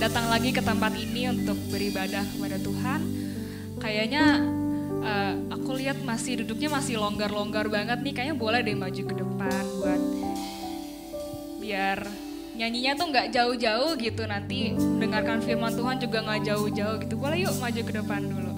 datang lagi ke tempat ini untuk beribadah kepada Tuhan. Kayaknya aku lihat duduknya masih longgar-longgar banget nih. Kayaknya boleh deh maju ke depan buat biar nyanyinya tuh nggak jauh-jauh gitu. Nanti mendengarkan firman Tuhan juga nggak jauh-jauh gitu. Boleh yuk maju ke depan dulu.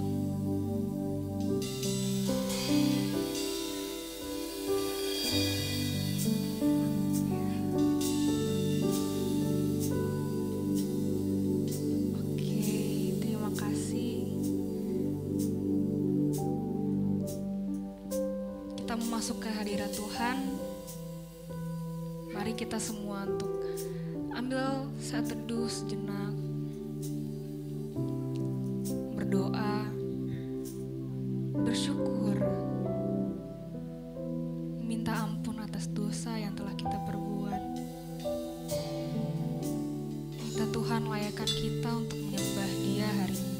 Masuk ke hadirat Tuhan, mari kita semua untuk ambil saat teduh sejenak, berdoa, bersyukur, minta ampun atas dosa yang telah kita perbuat. Minta Tuhan layakkan kita untuk menyembah Dia hari ini.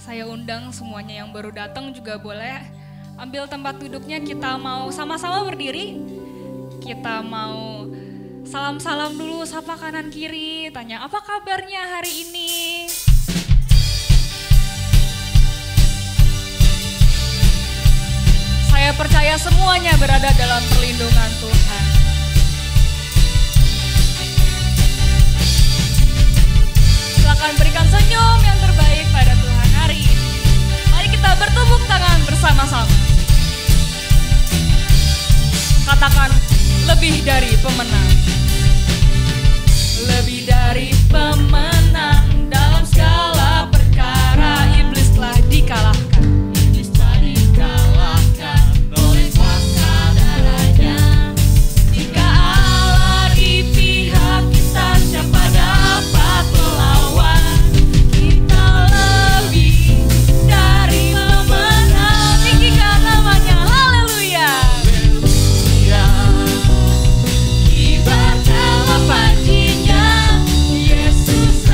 Saya undang semuanya yang baru datang juga boleh ambil tempat duduknya. Kita mau sama-sama berdiri. Kita mau salam-salam dulu, sapa kanan kiri, tanya apa kabarnya hari ini. Saya percaya semuanya berada dalam perlindungan Tuhan. Silakan berikan senyum yang terbaik pada Tuhan hari ini. Mari kita bertepuk tangan bersama-sama. Katakan, lebih dari pemenang. Lebih dari pemenang dalam segala perkara. Iblis telah dikalahkan. Iblis telah dikalahkan oleh kuasa darahnya. Jika Allah di pihak kita, siapa dapat melawan? Kita lebih dari pemenang. Tinggikan namanya, haleluya. Kibarkanlah paginya, Yesus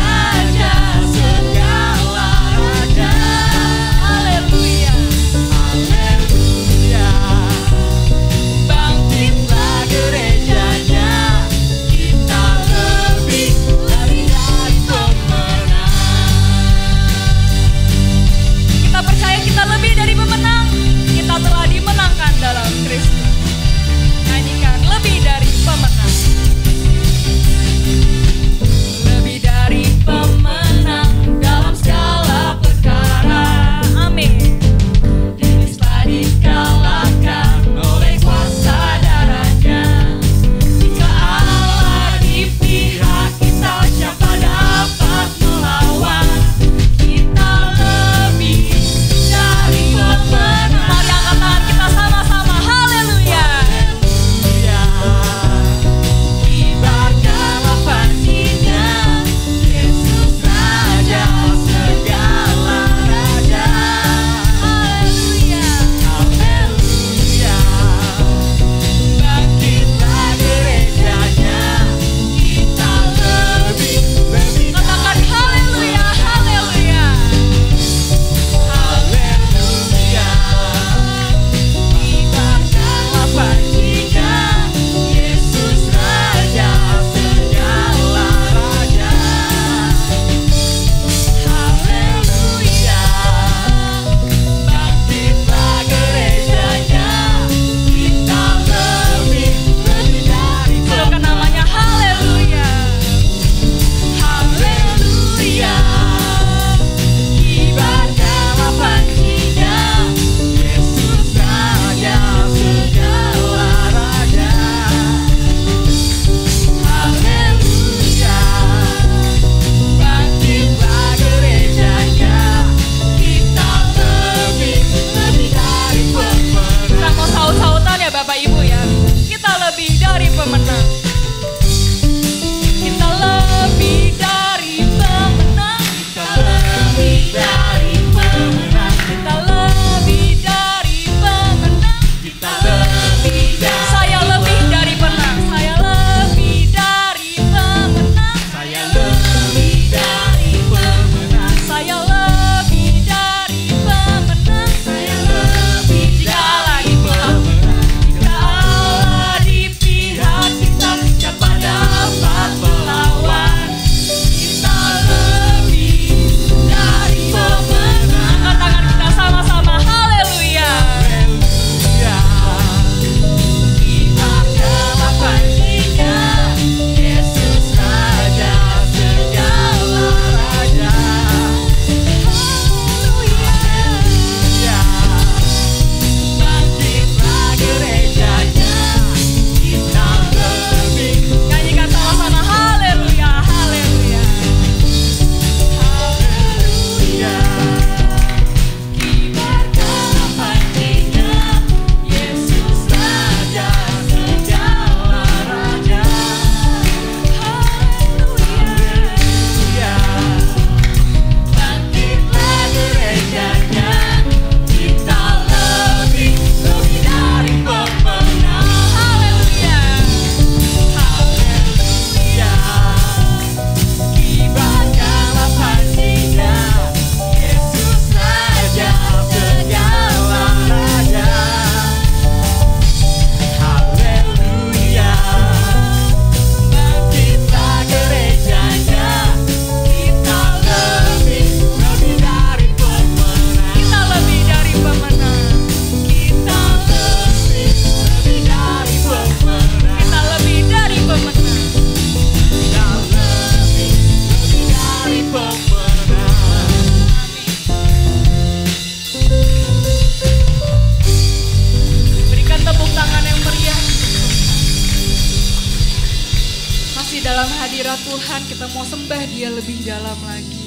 dalam hadirat Tuhan, kita mau sembah Dia lebih dalam lagi.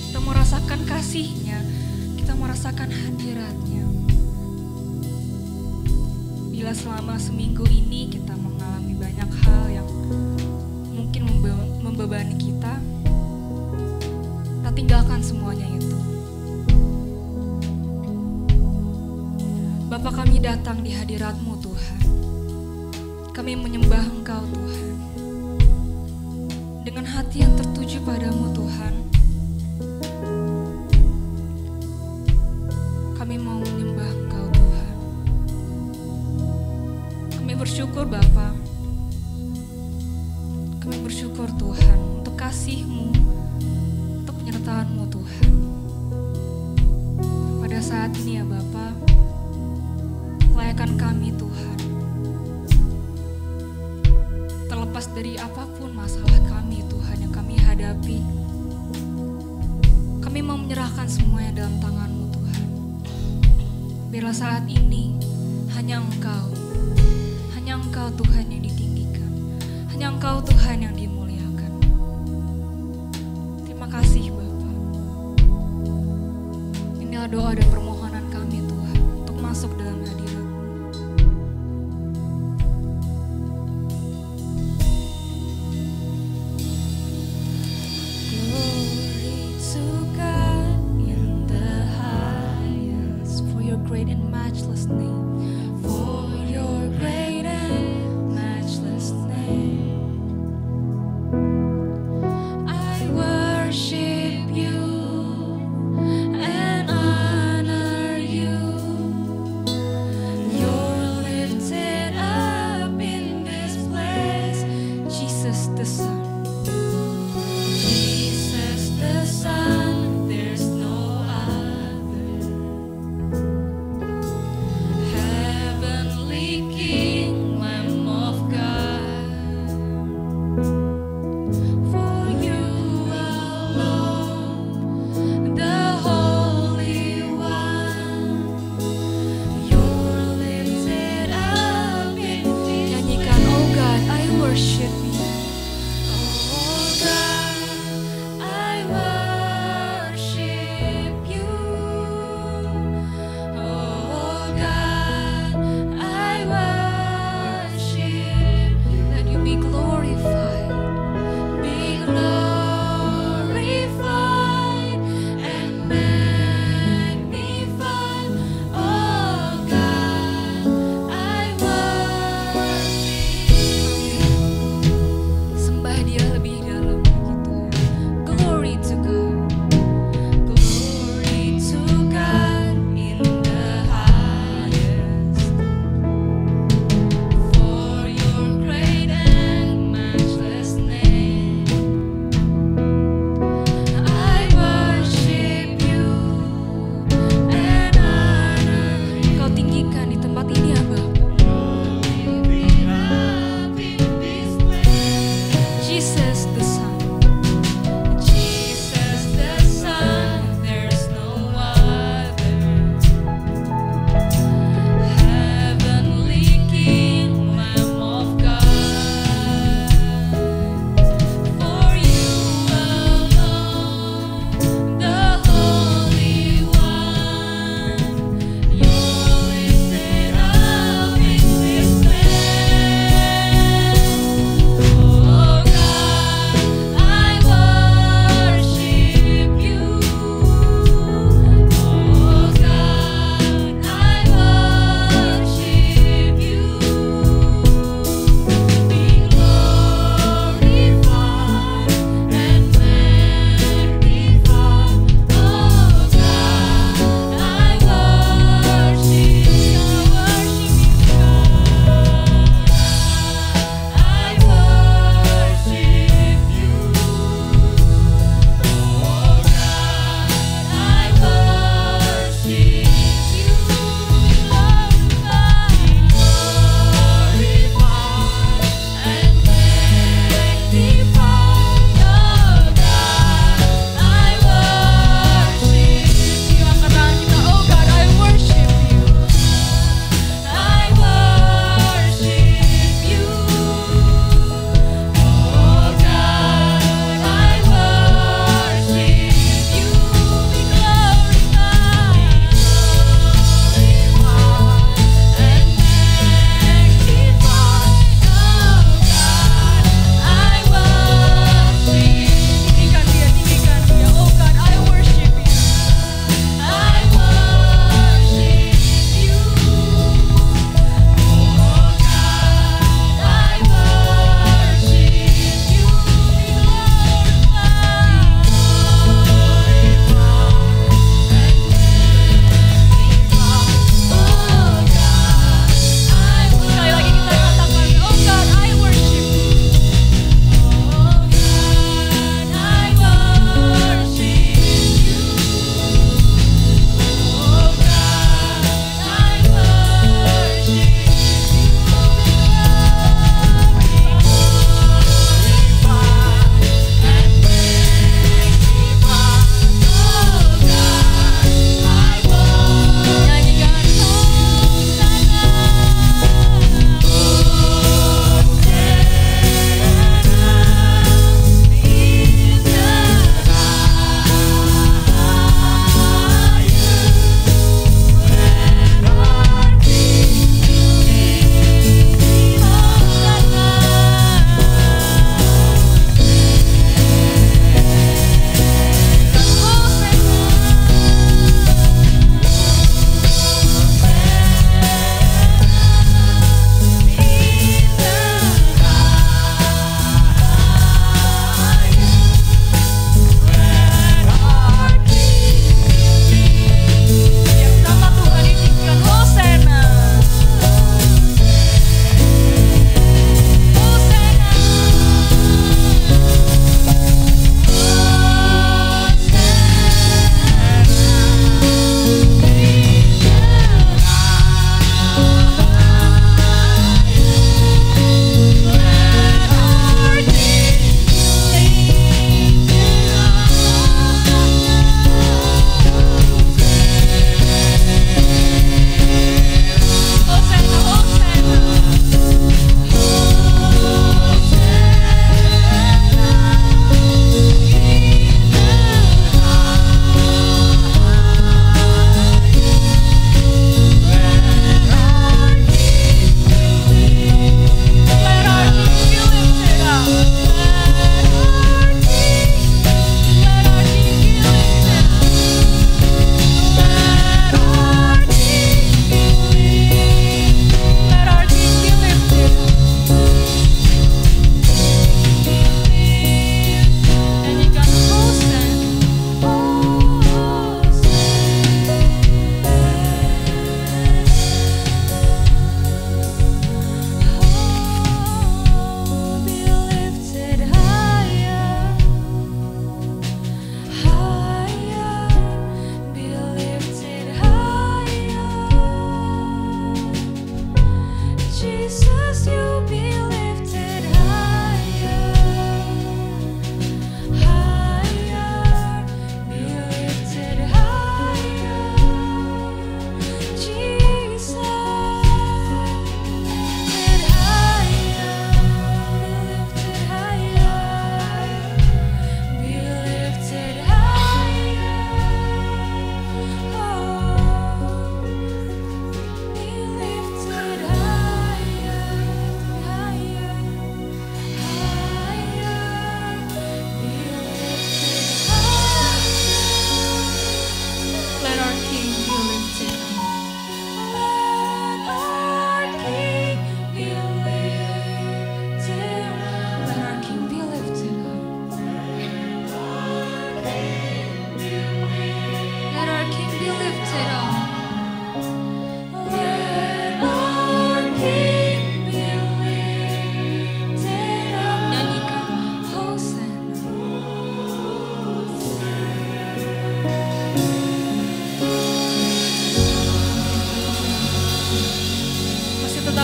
Kita mau rasakan kasih-Nya, kita mau rasakan hadirat-Nya. Bila selama seminggu ini kita mengalami banyak hal yang mungkin membebani kita tinggalkan semuanya itu. Bapa, kami datang di hadirat-Mu Tuhan. Kami menyembah Engkau Tuhan. Dengan hati yang tertuju padamu Tuhan. Kami mau menyembah Engkau Tuhan. Kami bersyukur Bapa. Kami bersyukur Tuhan untuk kasih-Mu, untuk penyertaan-Mu Tuhan. Pada saat ini ya Bapa, layakan kami Tuhan. Terlepas dari apapun masalah kami Tuhan yang kami hadapi, kami mau menyerahkan semuanya dalam tangan-Mu Tuhan. Biarlah saat ini hanya Engkau Tuhan yang ditinggikan, hanya Engkau Tuhan yang dimuliakan. Terima kasih Bapa. Inilah doa dan permohonan kami Tuhan untuk masuk dalam hadirat. Great and matchless name, for your great and matchless name, I worship you and honor you. You're lifted up in this place, Jesus the Son. Jesus the Son, there's no other.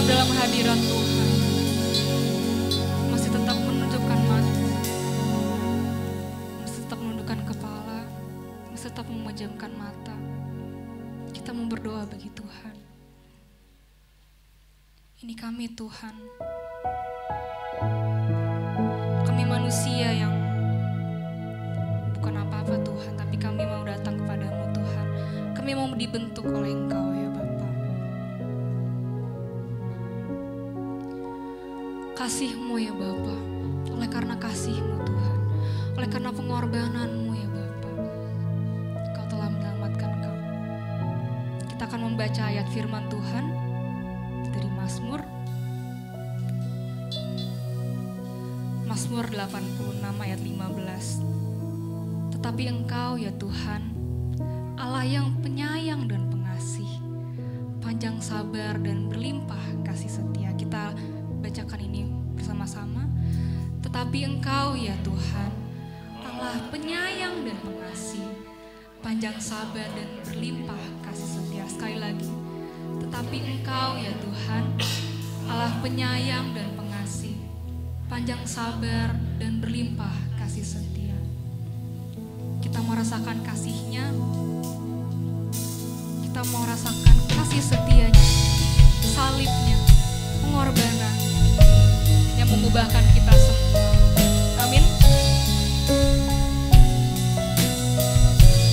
tetap dalam hadirat Tuhan, masih tetap menundukkan mata, masih tetap menundukkan kepala, masih tetap memejamkan mata. Kita mau berdoa bagi Tuhan. Ini kami Tuhan, kami manusia yang bukan apa-apa Tuhan, tapi kami mau datang kepadamu Tuhan. Kami mau dibentuk oleh Engkau ya Bapa. Kasih-Mu ya Bapa, oleh karena kasih-Mu Tuhan, oleh karena pengorbanan-Mu ya Bapa, Kau telah menyelamatkan kami. Kita akan membaca ayat firman Tuhan dari Mazmur 86 ayat 15. Tetapi Engkau ya Tuhan, Allah yang penyayang dan pengasih, panjang sabar dan berlimpah kasih setia. Kita bacakan ini bersama-sama. Tetapi Engkau ya Tuhan, Allah penyayang dan pengasih, panjang sabar dan berlimpah kasih setia. Sekali lagi. Tetapi Engkau ya Tuhan, Allah penyayang dan pengasih, panjang sabar dan berlimpah kasih setia. Kita mau rasakan kasih-Nya, kita mau rasakan kasih setianya, salib-Nya, pengorbanan yang mengubahkan kita semua. Amin.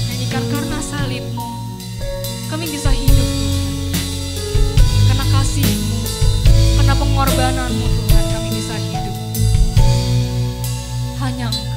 Nyanyikan karena salib-Mu kami bisa hidup Tuhan, karena kasih-Mu, karena pengorbanan-Mu Tuhan kami bisa hidup. Hanya Engkau.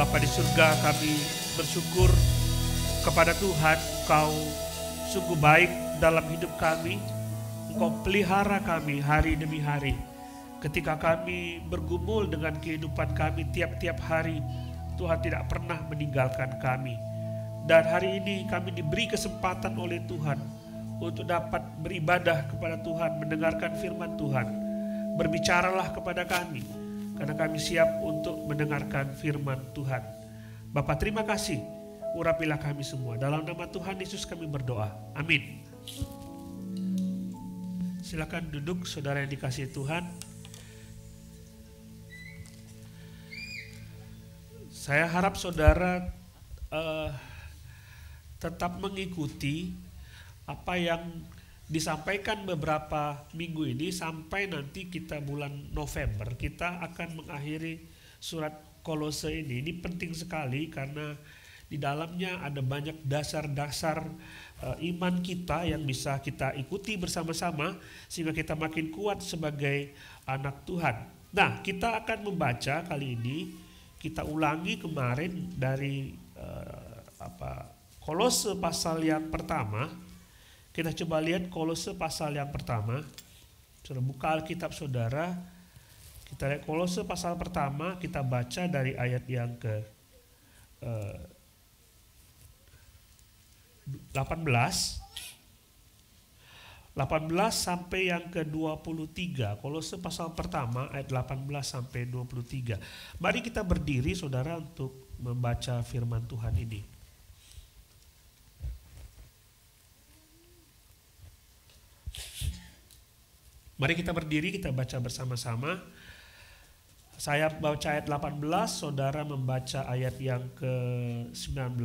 Bapa di surga, kami bersyukur kepada Tuhan, Engkau sungguh baik dalam hidup kami. Engkau pelihara kami hari demi hari. Ketika kami bergumul dengan kehidupan kami tiap-tiap hari, Tuhan tidak pernah meninggalkan kami. Dan hari ini kami diberi kesempatan oleh Tuhan untuk dapat beribadah kepada Tuhan, mendengarkan firman Tuhan. Berbicaralah kepada kami, karena kami siap untuk mendengarkan firman Tuhan. Bapa, terima kasih. Urapilah kami semua. Dalam nama Tuhan Yesus kami berdoa. Amin. Silakan duduk saudara yang dikasihi Tuhan. Saya harap saudara tetap mengikuti apa yang disampaikan beberapa minggu ini sampai nanti kita bulan November. Kita akan mengakhiri surat Kolose ini. Ini penting sekali karena di dalamnya ada banyak dasar-dasar iman kita yang bisa kita ikuti bersama-sama sehingga kita makin kuat sebagai anak Tuhan. Nah, kita akan membaca kali ini, kita ulangi kemarin dari Kolose pasal yang pertama. Kita coba lihat Kolose pasal yang pertama. Saudara buka Alkitab saudara. Kita lihat Kolose pasal pertama, kita baca dari ayat yang ke 18 sampai yang ke 23. Kolose pasal pertama ayat 18 sampai 23. Mari kita berdiri saudara untuk membaca firman Tuhan ini. Mari kita berdiri, kita baca bersama-sama. Saya baca ayat 18, saudara membaca ayat yang ke-19.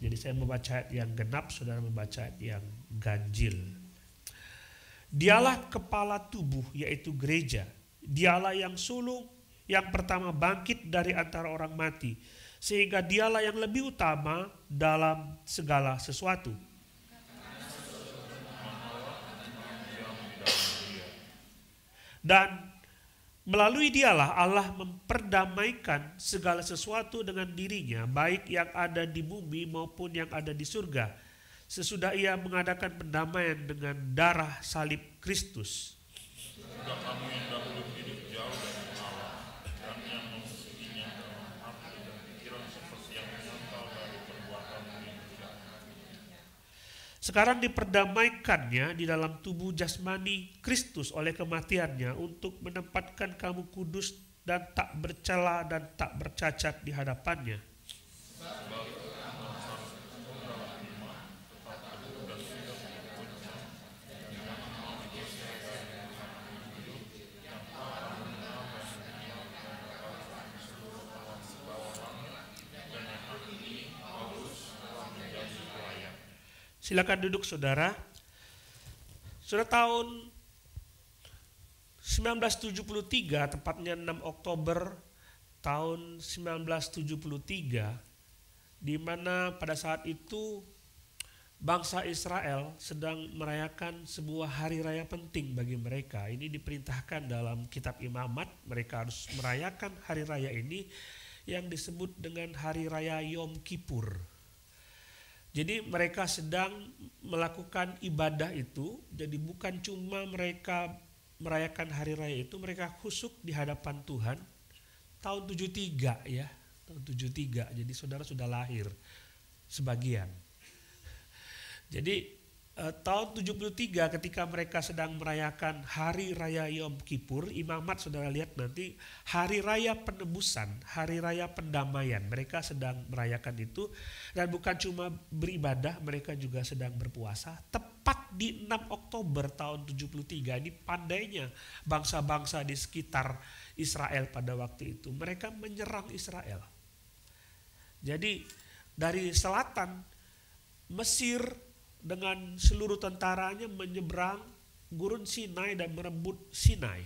Jadi saya membaca ayat yang genap, saudara membaca ayat yang ganjil. Dialah kepala tubuh, yaitu gereja. Dialah yang sulung, yang pertama bangkit dari antara orang mati. Sehingga dialah yang lebih utama dalam segala sesuatu. Dan melalui dialah Allah memperdamaikan segala sesuatu dengan dirinya, baik yang ada di bumi maupun yang ada di surga, sesudah ia mengadakan pendamaian dengan darah salib Kristus. Sudah kamu yang dahulu hidup jauh dari Allah dan yang memusuhinya dalam hati dan pikiran seperti yang menyangkal dari perbuatan sekarang diperdamaikannya di dalam tubuh jasmani Kristus oleh kematiannya untuk menempatkan kamu kudus dan tak bercela dan tak bercacat di hadapannya. Silakan duduk saudara. Sudah tahun 1973, tepatnya 6 Oktober tahun 1973, di mana pada saat itu bangsa Israel sedang merayakan sebuah hari raya penting bagi mereka. Ini diperintahkan dalam kitab Imamat, mereka harus merayakan hari raya ini yang disebut dengan hari raya Yom Kippur. Jadi mereka sedang melakukan ibadah itu, jadi bukan cuma mereka merayakan hari raya itu, mereka khusyuk di hadapan Tuhan. Tahun 73 ya, tahun 73, jadi saudara sudah lahir sebagian. Jadi tahun 73 ketika mereka sedang merayakan hari raya Yom Kippur, Imamat saudara lihat nanti hari raya penebusan, hari raya pendamaian. Mereka sedang merayakan itu dan bukan cuma beribadah, mereka juga sedang berpuasa. Tepat di 6 Oktober tahun 73 ini pandainya bangsa-bangsa di sekitar Israel pada waktu itu. Mereka menyerang Israel. Jadi dari selatan Mesir dengan seluruh tentaranya menyeberang gurun Sinai dan merebut Sinai.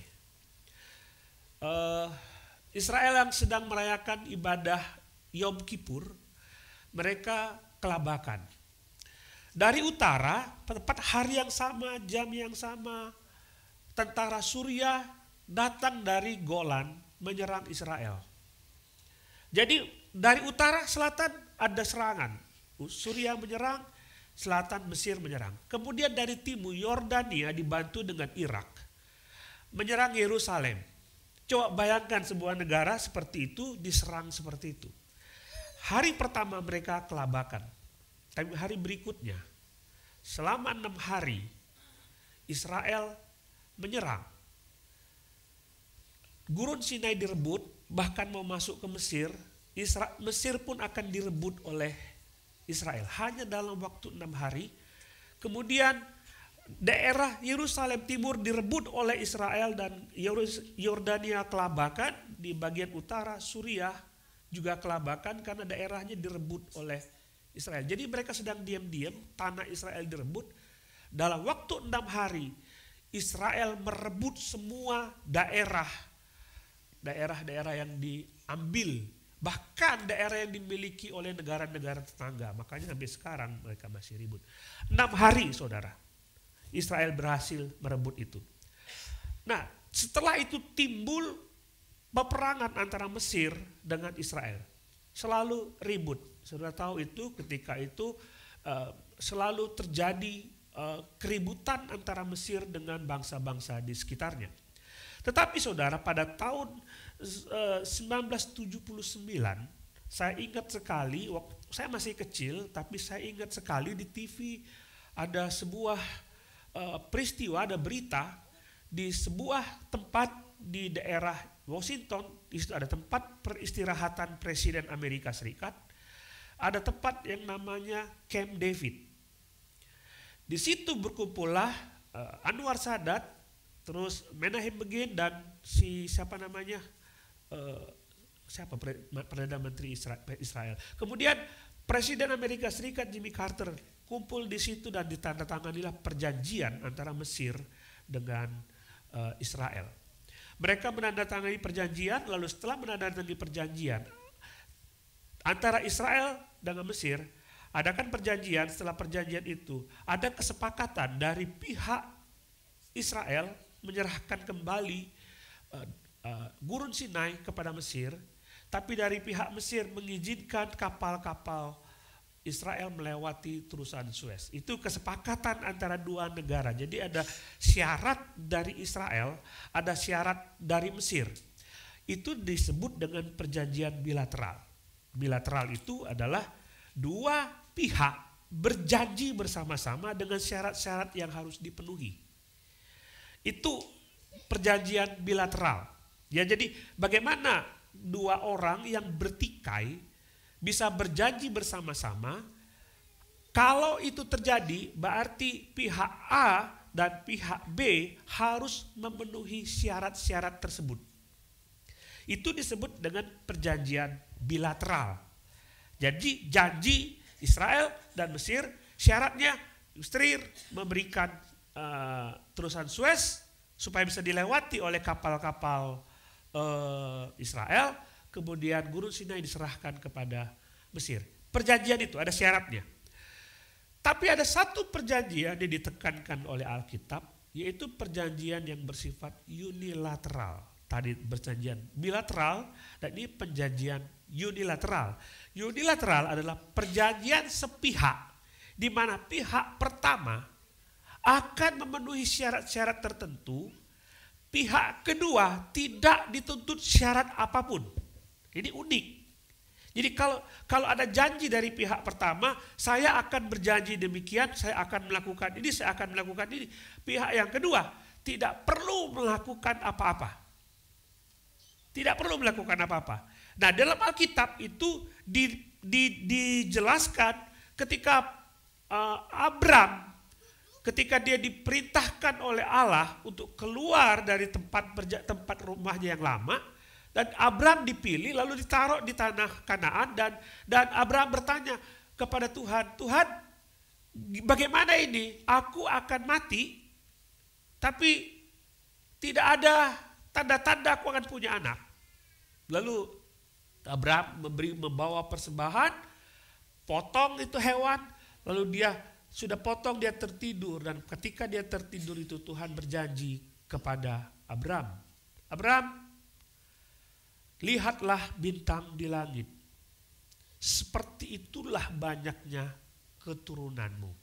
Israel yang sedang merayakan ibadah Yom Kippur, mereka kelabakan. Dari utara, tepat hari yang sama, jam yang sama, tentara Suriah datang dari Golan menyerang Israel. Jadi dari utara selatan ada serangan. Suriah menyerang, selatan Mesir menyerang. Kemudian dari timur Yordania dibantu dengan Irak menyerang Yerusalem. Coba bayangkan sebuah negara seperti itu diserang seperti itu. Hari pertama mereka kelabakan. Tapi hari berikutnya, selama 6 hari, Israel menyerang. Gurun Sinai direbut, bahkan mau masuk ke Mesir. Mesir pun akan direbut oleh Israel. Hanya dalam waktu 6 hari. Kemudian daerah Yerusalem Timur direbut oleh Israel dan Yordania kelabakan. Di bagian utara Suriah juga kelabakan karena daerahnya direbut oleh Israel. Jadi mereka sedang diam-diam, tanah Israel direbut. Dalam waktu 6 hari, Israel merebut semua daerah-daerah yang diambil. Bahkan daerah yang dimiliki oleh negara-negara tetangga. Makanya sampai sekarang mereka masih ribut. 6 hari saudara, Israel berhasil merebut itu. Nah, setelah itu timbul peperangan antara Mesir dengan Israel. Selalu ribut. Saudara tahu itu ketika itu selalu terjadi keributan antara Mesir dengan bangsa-bangsa di sekitarnya. Tetapi saudara, pada tahun 1979, saya ingat sekali, saya masih kecil, tapi saya ingat sekali di TV ada sebuah peristiwa, ada berita di sebuah tempat di daerah Washington. Di situ ada tempat peristirahatan Presiden Amerika Serikat. Ada tempat yang namanya Camp David. Di situ berkumpullah Anwar Sadat, terus Menahem Begin dan Perdana Menteri Israel. Kemudian Presiden Amerika Serikat Jimmy Carter kumpul di situ dan ditandatanganilah perjanjian antara Mesir dengan Israel. Mereka menandatangani perjanjian, lalu setelah menandatangani perjanjian antara Israel dengan Mesir, adakan perjanjian. Setelah perjanjian itu ada kesepakatan dari pihak Israel menyerahkan kembali Gurun Sinai kepada Mesir, tapi dari pihak Mesir mengizinkan kapal-kapal Israel melewati terusan Suez. Itu kesepakatan antara dua negara. Jadi ada syarat dari Israel, ada syarat dari Mesir. Itu disebut dengan perjanjian bilateral. Bilateral itu adalah dua pihak berjanji bersama-sama dengan syarat-syarat yang harus dipenuhi. Itu perjanjian bilateral. Ya, jadi bagaimana dua orang yang bertikai bisa berjanji bersama-sama? Kalau itu terjadi, berarti pihak A dan pihak B harus memenuhi syarat-syarat tersebut. Itu disebut dengan perjanjian bilateral. Jadi janji Israel dan Mesir, syaratnya Mesir memberikan terusan Suez supaya bisa dilewati oleh kapal-kapal Israel, kemudian Gurun Sinai diserahkan kepada Mesir. Perjanjian itu ada syaratnya. Tapi ada satu perjanjian yang ditekankan oleh Alkitab, yaitu perjanjian yang bersifat unilateral. Tadi perjanjian bilateral dan ini perjanjian unilateral. Unilateral adalah perjanjian sepihak di mana pihak pertama akan memenuhi syarat-syarat tertentu, pihak kedua tidak dituntut syarat apapun. Ini unik. Jadi kalau ada janji dari pihak pertama, saya akan berjanji demikian, saya akan melakukan ini, saya akan melakukan ini. Pihak yang kedua tidak perlu melakukan apa-apa. Tidak perlu melakukan apa-apa. Nah, dalam Alkitab itu dijelaskan ketika Abram, ketika dia diperintahkan oleh Allah untuk keluar dari tempat rumahnya yang lama, dan Abram dipilih lalu ditaruh di tanah Kanaan, dan Abram bertanya kepada Tuhan, Tuhan, bagaimana ini? Aku akan mati, tapi tidak ada tanda-tanda aku akan punya anak. Lalu Abraham membawa persembahan, potong itu hewan, lalu dia sudah potong, dia tertidur, dan ketika dia tertidur itu Tuhan berjanji kepada Abraham, Abraham, lihatlah bintang di langit, seperti itulah banyaknya keturunanmu.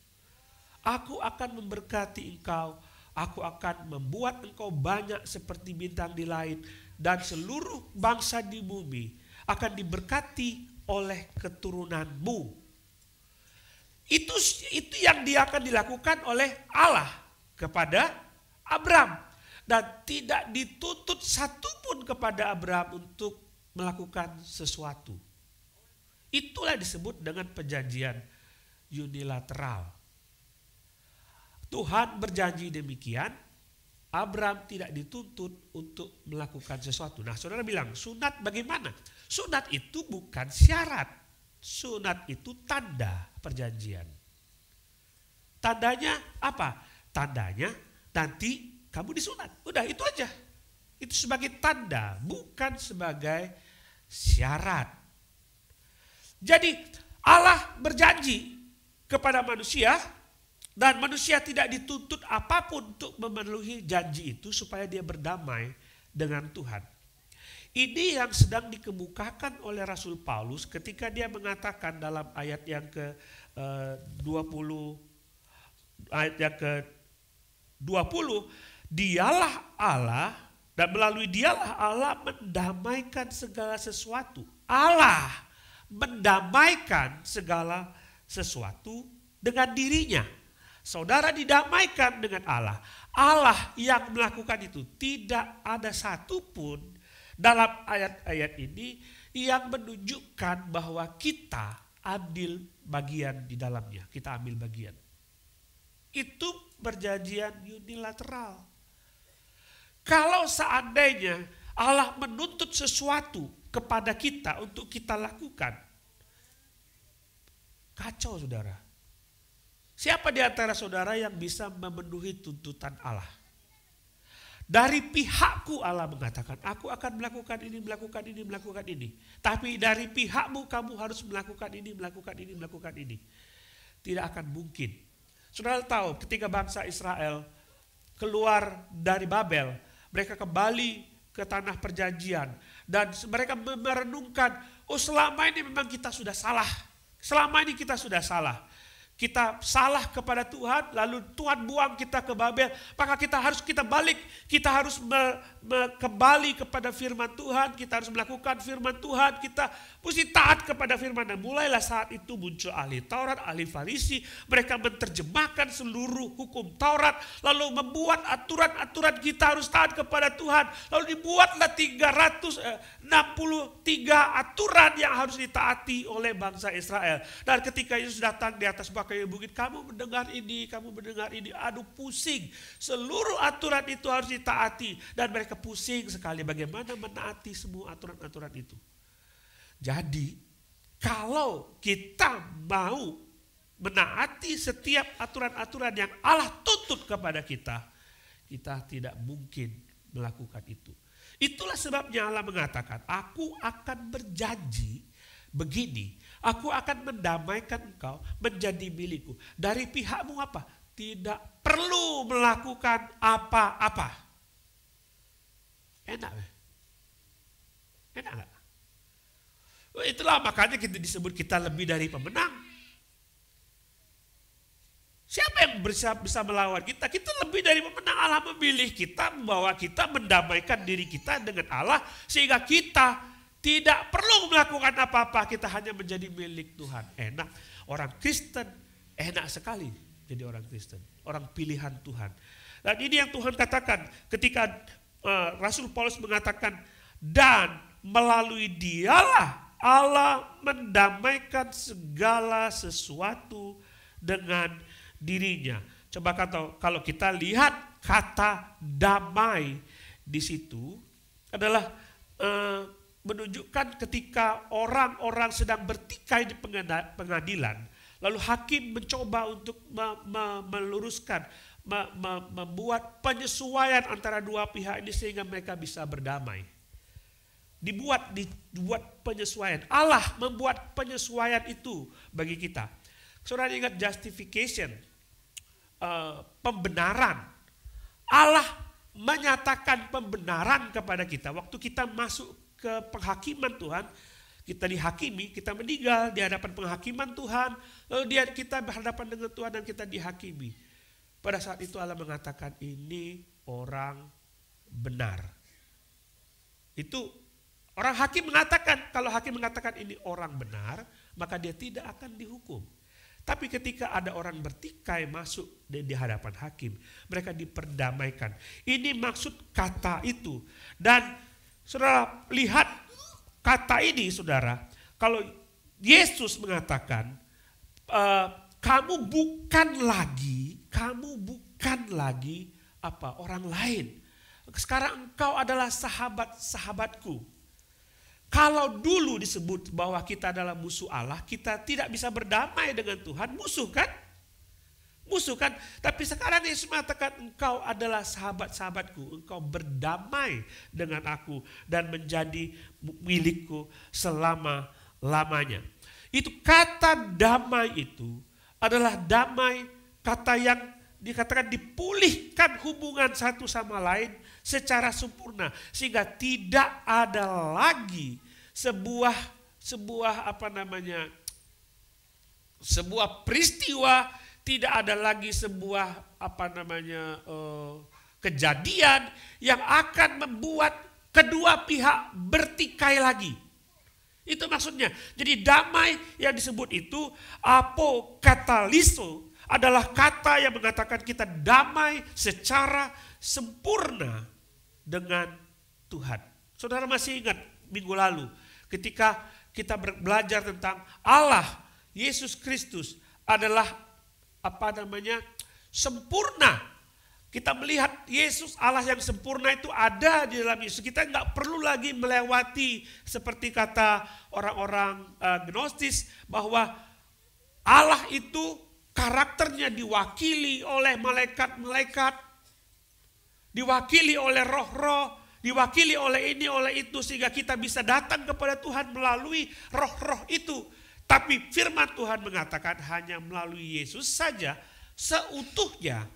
Aku akan memberkati engkau, aku akan membuat engkau banyak seperti bintang di langit, dan seluruh bangsa di bumi akan diberkati oleh keturunanmu. Itu yang dia akan dilakukan oleh Allah kepada Abraham. Dan tidak dituntut satupun kepada Abraham untuk melakukan sesuatu. Itulah disebut dengan perjanjian unilateral. Tuhan berjanji demikian, Abraham tidak dituntut untuk melakukan sesuatu. Nah, saudara bilang, sunat bagaimana? Sunat itu bukan syarat. Sunat itu tanda perjanjian. Tandanya apa? Tandanya nanti kamu disunat. Udah, itu aja. Itu sebagai tanda, bukan sebagai syarat. Jadi Allah berjanji kepada manusia, dan manusia tidak dituntut apapun untuk memenuhi janji itu supaya dia berdamai dengan Tuhan. Ini yang sedang dikemukakan oleh Rasul Paulus ketika dia mengatakan dalam ayat yang ke-20, ayat yang ke-20, dialah Allah, dan melalui dialah Allah mendamaikan segala sesuatu. Allah mendamaikan segala sesuatu dengan dirinya. Saudara didamaikan dengan Allah. Allah yang melakukan itu. Tidak ada satupun dalam ayat-ayat ini yang menunjukkan bahwa kita ambil bagian di dalamnya. Kita ambil bagian. Itu perjanjian unilateral. Kalau seandainya Allah menuntut sesuatu kepada kita untuk kita lakukan, kacau saudara. Siapa di antara saudara yang bisa memenuhi tuntutan Allah? Dari pihakku Allah mengatakan, aku akan melakukan ini, melakukan ini, melakukan ini. Tapi dari pihakmu kamu harus melakukan ini, melakukan ini, melakukan ini. Tidak akan mungkin. Saudara tahu ketika bangsa Israel keluar dari Babel, mereka kembali ke tanah perjanjian. Dan mereka merenungkan, oh selama ini memang kita sudah salah. Selama ini kita sudah salah. Kita salah kepada Tuhan, lalu Tuhan buang kita ke Babel, maka kita balik, kita harus kembali kepada firman Tuhan, kita harus melakukan firman Tuhan, kita mesti taat kepada firman. Dan mulailah saat itu muncul ahli Taurat, ahli Farisi, mereka menerjemahkan seluruh hukum Taurat, lalu membuat aturan-aturan kita harus taat kepada Tuhan, lalu dibuatlah 363 aturan yang harus ditaati oleh bangsa Israel. Dan ketika Yesus datang di atas kayu bukit, kamu mendengar ini, aduh pusing. Seluruh aturan itu harus ditaati. Dan mereka pusing sekali bagaimana menaati semua aturan-aturan itu. Jadi, kalau kita mau menaati setiap aturan-aturan yang Allah tuntut kepada kita, kita tidak mungkin melakukan itu. Itulah sebabnya Allah mengatakan, aku akan berjanji begini, aku akan mendamaikan engkau menjadi milikku. Dari pihakmu apa? Tidak perlu melakukan apa-apa. Enak gak? Enak gak? Itulah makanya kita disebut kita lebih dari pemenang. Siapa yang bisa melawan kita? Kita lebih dari pemenang. Allah memilih kita, membawa kita, mendamaikan diri kita dengan Allah, sehingga kita tidak perlu melakukan apa-apa, kita hanya menjadi milik Tuhan. Enak. Orang Kristen enak sekali jadi orang Kristen. Orang pilihan Tuhan. Dan ini yang Tuhan katakan ketika Rasul Paulus mengatakan, dan melalui dialah Allah mendamaikan segala sesuatu dengan dirinya. Coba kalau kita lihat kata damai di situ adalah menunjukkan ketika orang-orang sedang bertikai di pengadilan, lalu hakim mencoba untuk meluruskan, membuat penyesuaian antara dua pihak ini sehingga mereka bisa berdamai. Dibuat penyesuaian. Allah membuat penyesuaian itu bagi kita. Saudara ingat justification, pembenaran. Allah menyatakan pembenaran kepada kita waktu kita masuk ke penghakiman Tuhan. kita dihakimi, kita meninggal di hadapan penghakiman Tuhan, lalu kita berhadapan dengan Tuhan dan kita dihakimi. Pada saat itu Allah mengatakan ini orang benar. Itu orang hakim mengatakan, kalau hakim mengatakan ini orang benar, maka dia tidak akan dihukum. Tapi ketika ada orang bertikai masuk di hadapan hakim, mereka diperdamaikan. Ini maksud kata itu. Dan saudara lihat kata ini, saudara, kalau Yesus mengatakan, kamu bukan lagi orang lain. Sekarang engkau adalah sahabat-sahabatku. Kalau dulu disebut bahwa kita adalah musuh Allah, kita tidak bisa berdamai dengan Tuhan, musuh kan? Musuh kan? Tapi sekarang Yesus mengatakan engkau adalah sahabat-sahabatku, engkau berdamai dengan aku dan menjadi milikku selama-lamanya. Itu kata damai itu adalah damai, kata yang dikatakan dipulihkan hubungan satu sama lain secara sempurna, sehingga tidak ada lagi sebuah peristiwa, tidak ada lagi sebuah kejadian yang akan membuat kedua pihak bertikai lagi. Itu maksudnya. Jadi damai yang disebut itu apokataliso adalah kata yang mengatakan kita damai secara sempurna dengan Tuhan. Saudara masih ingat minggu lalu ketika kita belajar tentang Allah, Yesus Kristus adalah sempurna. Kita melihat Yesus Allah yang sempurna itu ada di dalam Yesus. Kita nggak perlu lagi melewati seperti kata orang-orang Gnostis bahwa Allah itu karakternya diwakili oleh malaikat-malaikat, diwakili oleh roh-roh, diwakili oleh ini, oleh itu, sehingga kita bisa datang kepada Tuhan melalui roh-roh itu. Tapi firman Tuhan mengatakan hanya melalui Yesus saja seutuhnya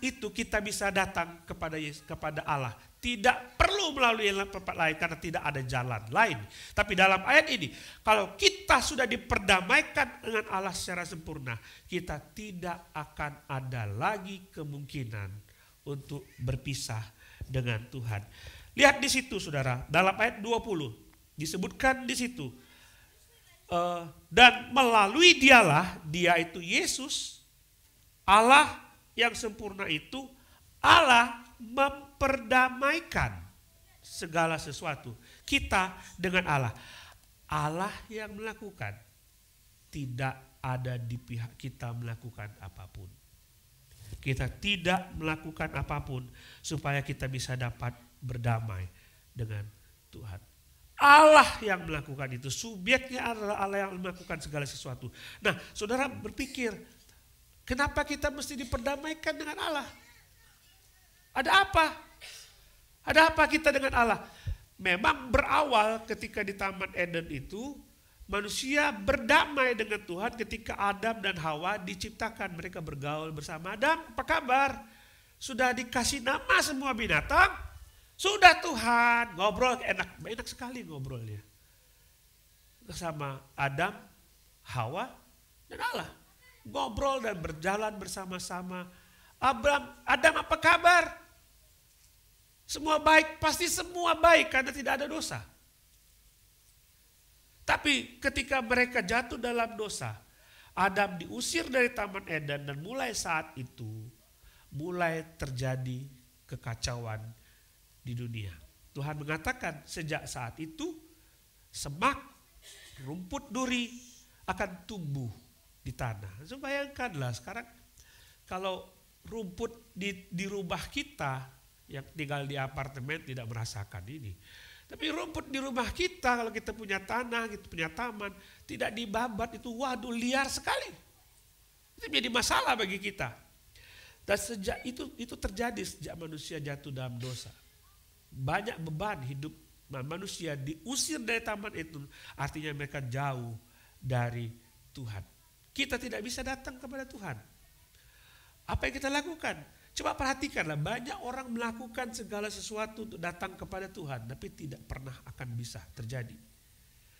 itu kita bisa datang kepada Allah. Tidak perlu melalui tempat lain karena tidak ada jalan lain. Tapi dalam ayat ini, kalau kita sudah diperdamaikan dengan Allah secara sempurna, kita tidak akan ada lagi kemungkinan untuk berpisah dengan Tuhan. Lihat di situ saudara, dalam ayat 20 disebutkan di situ, dan melalui dialah, dia itu Yesus, Allah yang sempurna itu, Allah memperdamaikan segala sesuatu. Kita dengan Allah. Allah yang melakukan, tidak ada di pihak kita melakukan apapun. Kita tidak melakukan apapun supaya kita bisa dapat berdamai dengan Tuhan. Allah yang melakukan itu, subjeknya adalah Allah yang melakukan segala sesuatu. Nah, saudara berpikir, kenapa kita mesti diperdamaikan dengan Allah? Ada apa? Ada apa kita dengan Allah? Memang berawal ketika di Taman Eden itu, manusia berdamai dengan Tuhan ketika Adam dan Hawa diciptakan. Mereka bergaul bersama. Adam, apa kabar? Sudah dikasih nama semua binatang? Sudah Tuhan, ngobrol enak sekali ngobrolnya. Sama Adam, Hawa, dan Allah. Ngobrol dan berjalan bersama-sama. Adam apa kabar? Semua baik, pasti semua baik karena tidak ada dosa. Tapi ketika mereka jatuh dalam dosa, Adam diusir dari Taman Eden dan mulai saat itu, mulai terjadi kekacauan di dunia. Tuhan mengatakan sejak saat itu, semak, rumput duri akan tumbuh di tanah. So, bayangkanlah sekarang kalau rumput di rumah kita yang tinggal di apartemen tidak merasakan ini. Tapi rumput di rumah kita kalau kita punya tanah, kita punya taman, tidak dibabat itu waduh liar sekali. Itu menjadi masalah bagi kita. Dan sejak itu terjadi sejak manusia jatuh dalam dosa. Banyak beban hidup manusia diusir dari taman itu, artinya mereka jauh dari Tuhan. Kita tidak bisa datang kepada Tuhan. Apa yang kita lakukan? Coba perhatikanlah, banyak orang melakukan segala sesuatu untuk datang kepada Tuhan, tapi tidak pernah akan bisa terjadi.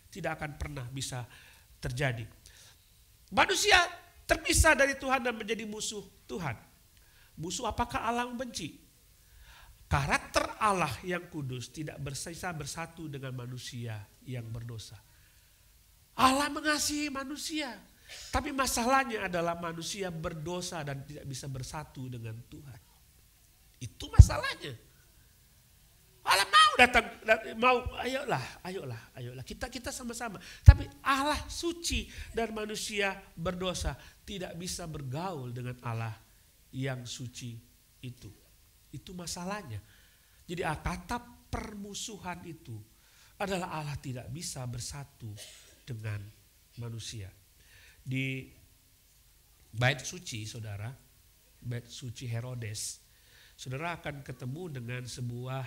Tidak akan pernah bisa terjadi. Manusia terpisah dari Tuhan dan menjadi musuh Tuhan. Musuh apakah Allah benci? Karakter Allah yang kudus tidak bisa bersatu dengan manusia yang berdosa. Allah mengasihi manusia, tapi masalahnya adalah manusia berdosa dan tidak bisa bersatu dengan Tuhan. Itu masalahnya. Allah mau datang, ayolah, kita sama-sama. Tapi Allah suci dan manusia berdosa tidak bisa bergaul dengan Allah yang suci itu. Itu masalahnya. Jadi kata permusuhan itu adalah Allah tidak bisa bersatu dengan manusia. Di bait suci saudara, bait suci Herodes, saudara akan ketemu dengan sebuah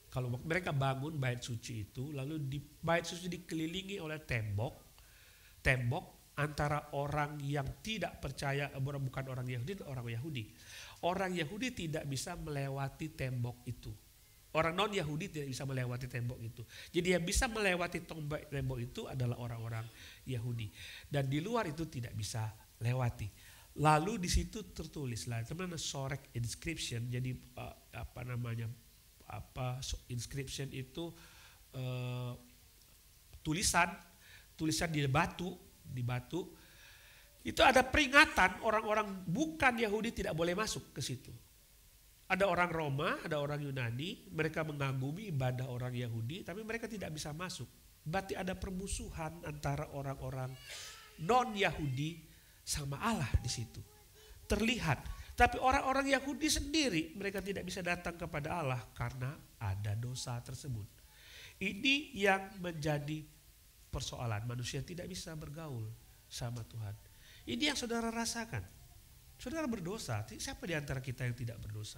kalau mereka bangun bait suci itu, lalu di bait suci dikelilingi oleh tembok antara orang yang tidak percaya, bukan orang Yahudi dan orang Yahudi. Orang Yahudi tidak bisa melewati tembok itu. Orang non Yahudi tidak bisa melewati tembok itu. Jadi yang bisa melewati tembok itu adalah orang-orang Yahudi. Dan di luar itu tidak bisa lewati. Lalu di situ tertulislah, teman-teman, sorek inscription. Jadi inscription itu tulisan di batu itu ada peringatan orang-orang bukan Yahudi tidak boleh masuk ke situ. Ada orang Roma, ada orang Yunani, mereka mengagumi ibadah orang Yahudi, tapi mereka tidak bisa masuk. Berarti ada permusuhan antara orang-orang non-Yahudi sama Allah di situ. Terlihat. Tapi orang-orang Yahudi sendiri, mereka tidak bisa datang kepada Allah karena ada dosa tersebut. Ini yang menjadi persoalan. Manusia tidak bisa bergaul sama Tuhan. Ini yang saudara rasakan. Saudara berdosa. Siapa di antara kita yang tidak berdosa?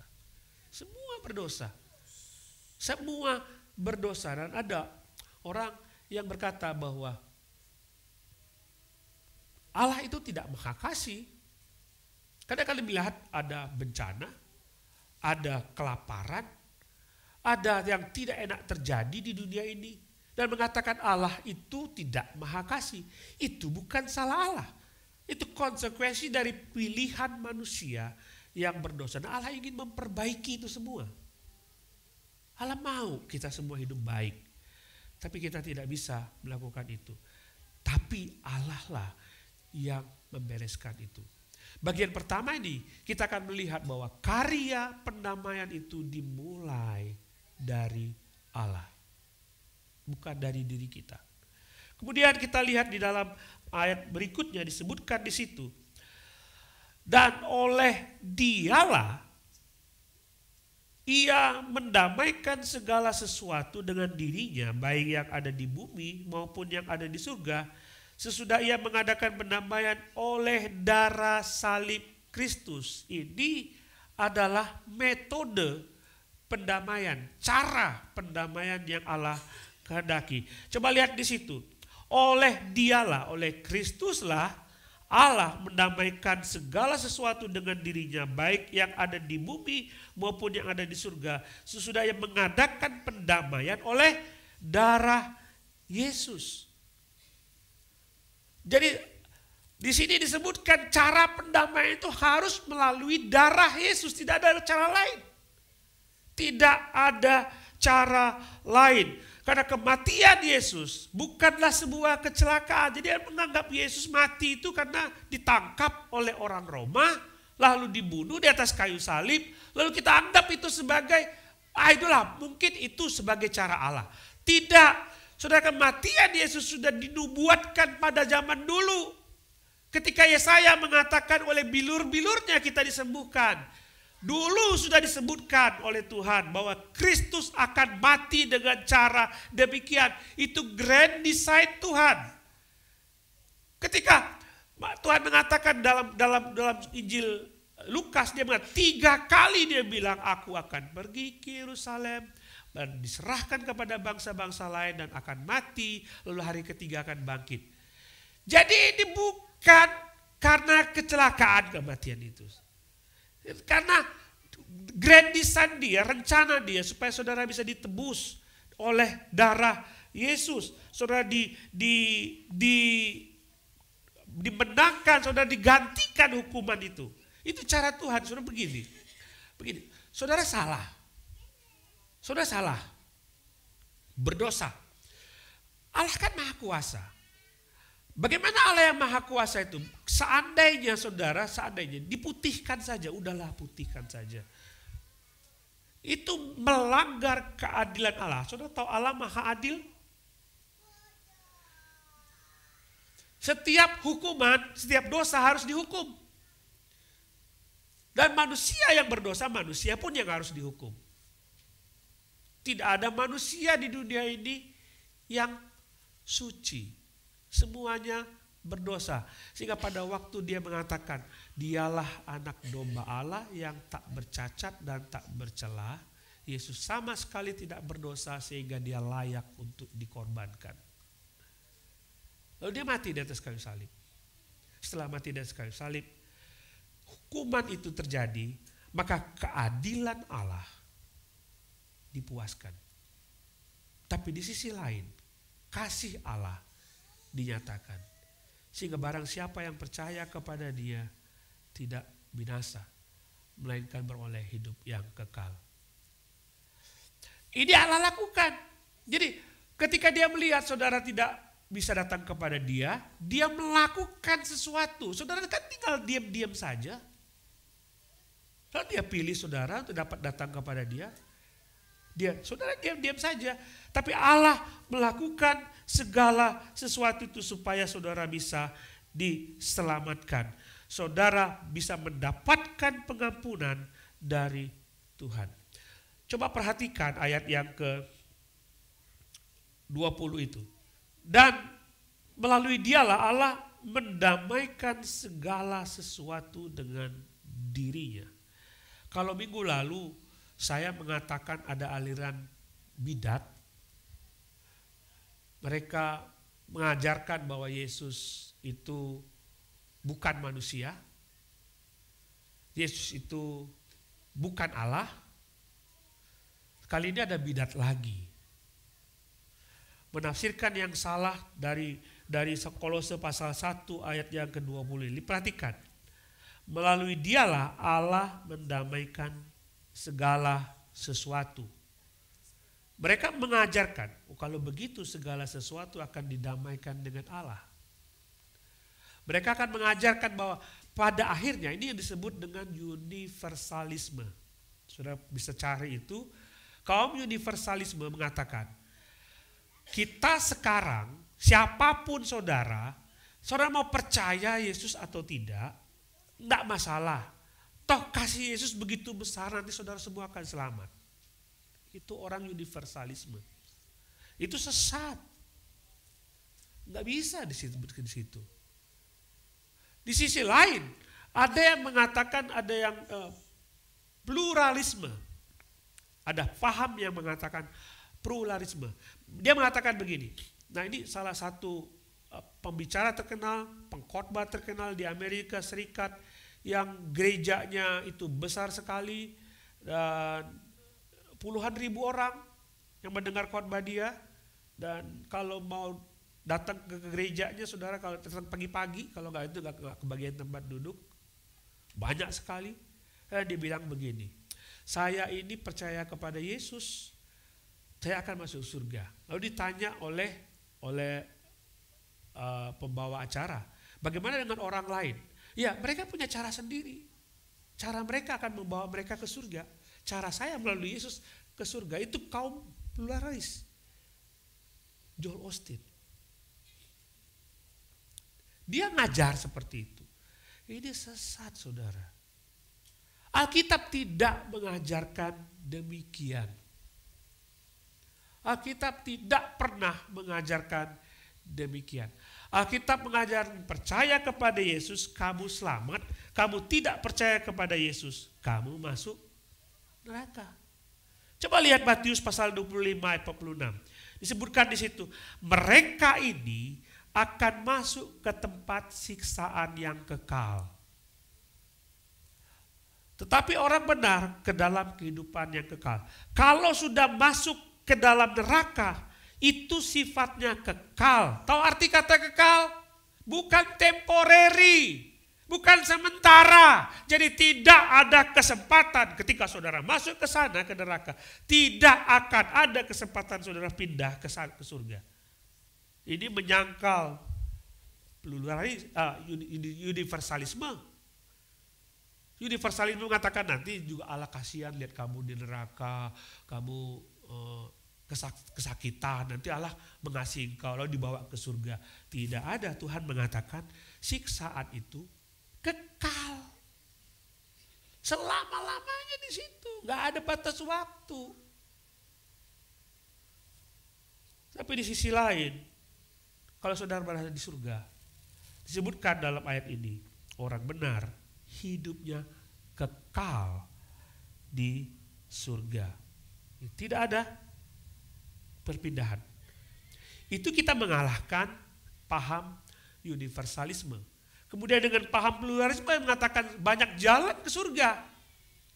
Semua berdosa. Semua berdosa. Dan ada orang yang berkata bahwa Allah itu tidak maha kasih. Kadang kali melihat ada bencana, ada kelaparan, ada yang tidak enak terjadi di dunia ini. Dan mengatakan Allah itu tidak maha kasih. Itu bukan salah Allah. Itu konsekuensi dari pilihan manusia yang berdosa. Nah, Allah ingin memperbaiki itu semua. Allah mau kita semua hidup baik. Tapi kita tidak bisa melakukan itu. Tapi Allah lah yang membereskan itu. Bagian pertama ini kita akan melihat bahwa karya pendamaian itu dimulai dari Allah. Bukan dari diri kita. Kemudian kita lihat di dalam ayat berikutnya disebutkan di situ. Dan oleh Dialah Ia mendamaikan segala sesuatu dengan dirinya, baik yang ada di bumi maupun yang ada di surga, sesudah Ia mengadakan pendamaian oleh darah salib Kristus. Ini adalah metode pendamaian, cara pendamaian yang Allah kehendaki. Coba lihat di situ. Oleh Dialah, oleh Kristuslah Allah mendamaikan segala sesuatu dengan dirinya, baik yang ada di bumi maupun yang ada di surga, sesudah Ia mengadakan pendamaian oleh darah Yesus. Jadi di sini disebutkan cara pendamaian itu harus melalui darah Yesus, tidak ada cara lain. Tidak ada cara lain. Karena kematian Yesus bukanlah sebuah kecelakaan. Jadi dia menganggap Yesus mati itu karena ditangkap oleh orang Roma, lalu dibunuh di atas kayu salib, lalu kita anggap itu sebagai, itulah mungkin itu sebagai cara Allah. Tidak, saudara, kematian Yesus sudah dinubuatkan pada zaman dulu. Ketika Yesaya mengatakan oleh bilur-bilurnya kita disembuhkan. Dulu sudah disebutkan oleh Tuhan bahwa Kristus akan mati dengan cara demikian. Itu grand design Tuhan. Ketika Tuhan mengatakan dalam Injil Lukas, dia mengatakan 3 kali dia bilang, aku akan pergi ke Yerusalem dan diserahkan kepada bangsa-bangsa lain dan akan mati, lalu hari ketiga akan bangkit. Jadi ini bukan karena kecelakaan kematian itu. Karena grand design dia, rencana dia supaya saudara bisa ditebus oleh darah Yesus. Saudara dimenangkan, saudara digantikan hukuman itu. Itu cara Tuhan. Saudara begini. Saudara salah. Berdosa. Allah kan maha kuasa. Bagaimana Allah yang maha kuasa itu? Seandainya diputihkan saja, udahlah putihkan saja. Itu melanggar keadilan Allah. Saudara tahu Allah maha adil? Setiap hukuman, setiap dosa harus dihukum. Dan manusia yang berdosa, manusia pun yang harus dihukum. Tidak ada manusia di dunia ini yang suci. Semuanya berdosa. Sehingga pada waktu dia mengatakan, dialah anak domba Allah yang tak bercacat dan tak bercela. Yesus sama sekali tidak berdosa sehingga dia layak untuk dikorbankan. Lalu dia mati di atas kayu salib. Setelah mati di atas kayu salib, hukuman itu terjadi, maka keadilan Allah dipuaskan. Tapi di sisi lain, kasih Allah dinyatakan. Sehingga barang siapa yang percaya kepada dia tidak binasa, melainkan beroleh hidup yang kekal. Ini Allah lakukan. Jadi ketika dia melihat saudara tidak bisa datang kepada dia melakukan sesuatu. Saudara kan tinggal diam-diam saja. Lalu dia pilih saudara untuk dapat datang kepada dia. Saudara diam-diam saja. Tapi Allah melakukan segala sesuatu itu supaya saudara bisa diselamatkan. Saudara bisa mendapatkan pengampunan dari Tuhan. Coba perhatikan ayat yang ke-20 itu. Dan melalui dialah Allah mendamaikan segala sesuatu dengan dirinya. Kalau minggu lalu saya mengatakan ada aliran bidat. Mereka mengajarkan bahwa Yesus itu bukan manusia. Yesus itu bukan Allah. Kali ini ada bidat lagi. Menafsirkan yang salah dari Kolose pasal 1 ayat yang ke-20. Perhatikan. Melalui dialah Allah mendamaikan segala sesuatu. Mereka mengajarkan, kalau begitu segala sesuatu akan didamaikan dengan Allah. Mereka akan mengajarkan bahwa pada akhirnya ini yang disebut dengan universalisme. Sudah bisa cari itu. Kaum universalisme mengatakan, kita sekarang siapapun saudara mau percaya Yesus atau tidak, enggak masalah. Toh kasih Yesus begitu besar, nanti saudara semua akan selamat. Itu orang universalisme. Itu sesat. Enggak bisa disebut di situ. Di sisi lain, ada yang mengatakan ada yang pluralisme. Ada paham yang mengatakan pluralisme. Dia mengatakan begini. Nah, ini salah satu pembicara terkenal, pengkhotbah terkenal di Amerika Serikat yang gerejanya itu besar sekali dan puluhan ribu orang yang mendengar khotbah dia. Dan kalau mau datang ke gerejanya, saudara, kalau datang pagi-pagi, kalau nggak itu nggak kebagian tempat duduk, banyak sekali. Dia bilang begini, saya ini percaya kepada Yesus, saya akan masuk surga. Lalu ditanya oleh pembawa acara, bagaimana dengan orang lain? Ya, mereka punya cara sendiri. Cara mereka akan membawa mereka ke surga. Cara saya melalui Yesus ke surga. Itu kaum pluralis. Joel Osteen. Dia ngajar seperti itu. Ini sesat, saudara. Alkitab tidak mengajarkan demikian. Alkitab tidak pernah mengajarkan demikian. Alkitab mengajarkan percaya kepada Yesus, kamu selamat. Kamu tidak percaya kepada Yesus, kamu masuk neraka. Coba lihat Matius pasal 25 ayat 46. Disebutkan di situ, mereka ini akan masuk ke tempat siksaan yang kekal. Tetapi orang benar ke dalam kehidupan yang kekal. Kalau sudah masuk ke dalam neraka itu sifatnya kekal. Tahu arti kata kekal? Bukan temporary, bukan sementara. Jadi tidak ada kesempatan ketika saudara masuk ke sana ke neraka, tidak akan ada kesempatan saudara pindah ke surga. Ini menyangkal universalisme. Universalisme mengatakan nanti juga Allah kasihan lihat kamu di neraka, kamu kesakitan, nanti Allah mengasihi engkau lalu dibawa ke surga. Tidak ada, Tuhan mengatakan siksaan itu kekal. Selama-lamanya di situ, nggak ada batas waktu. Tapi di sisi lain, kalau saudara berada di surga, disebutkan dalam ayat ini, orang benar hidupnya kekal di surga. Tidak ada perpindahan. Itu kita mengalahkan paham universalisme. Kemudian dengan paham pluralisme yang mengatakan banyak jalan ke surga.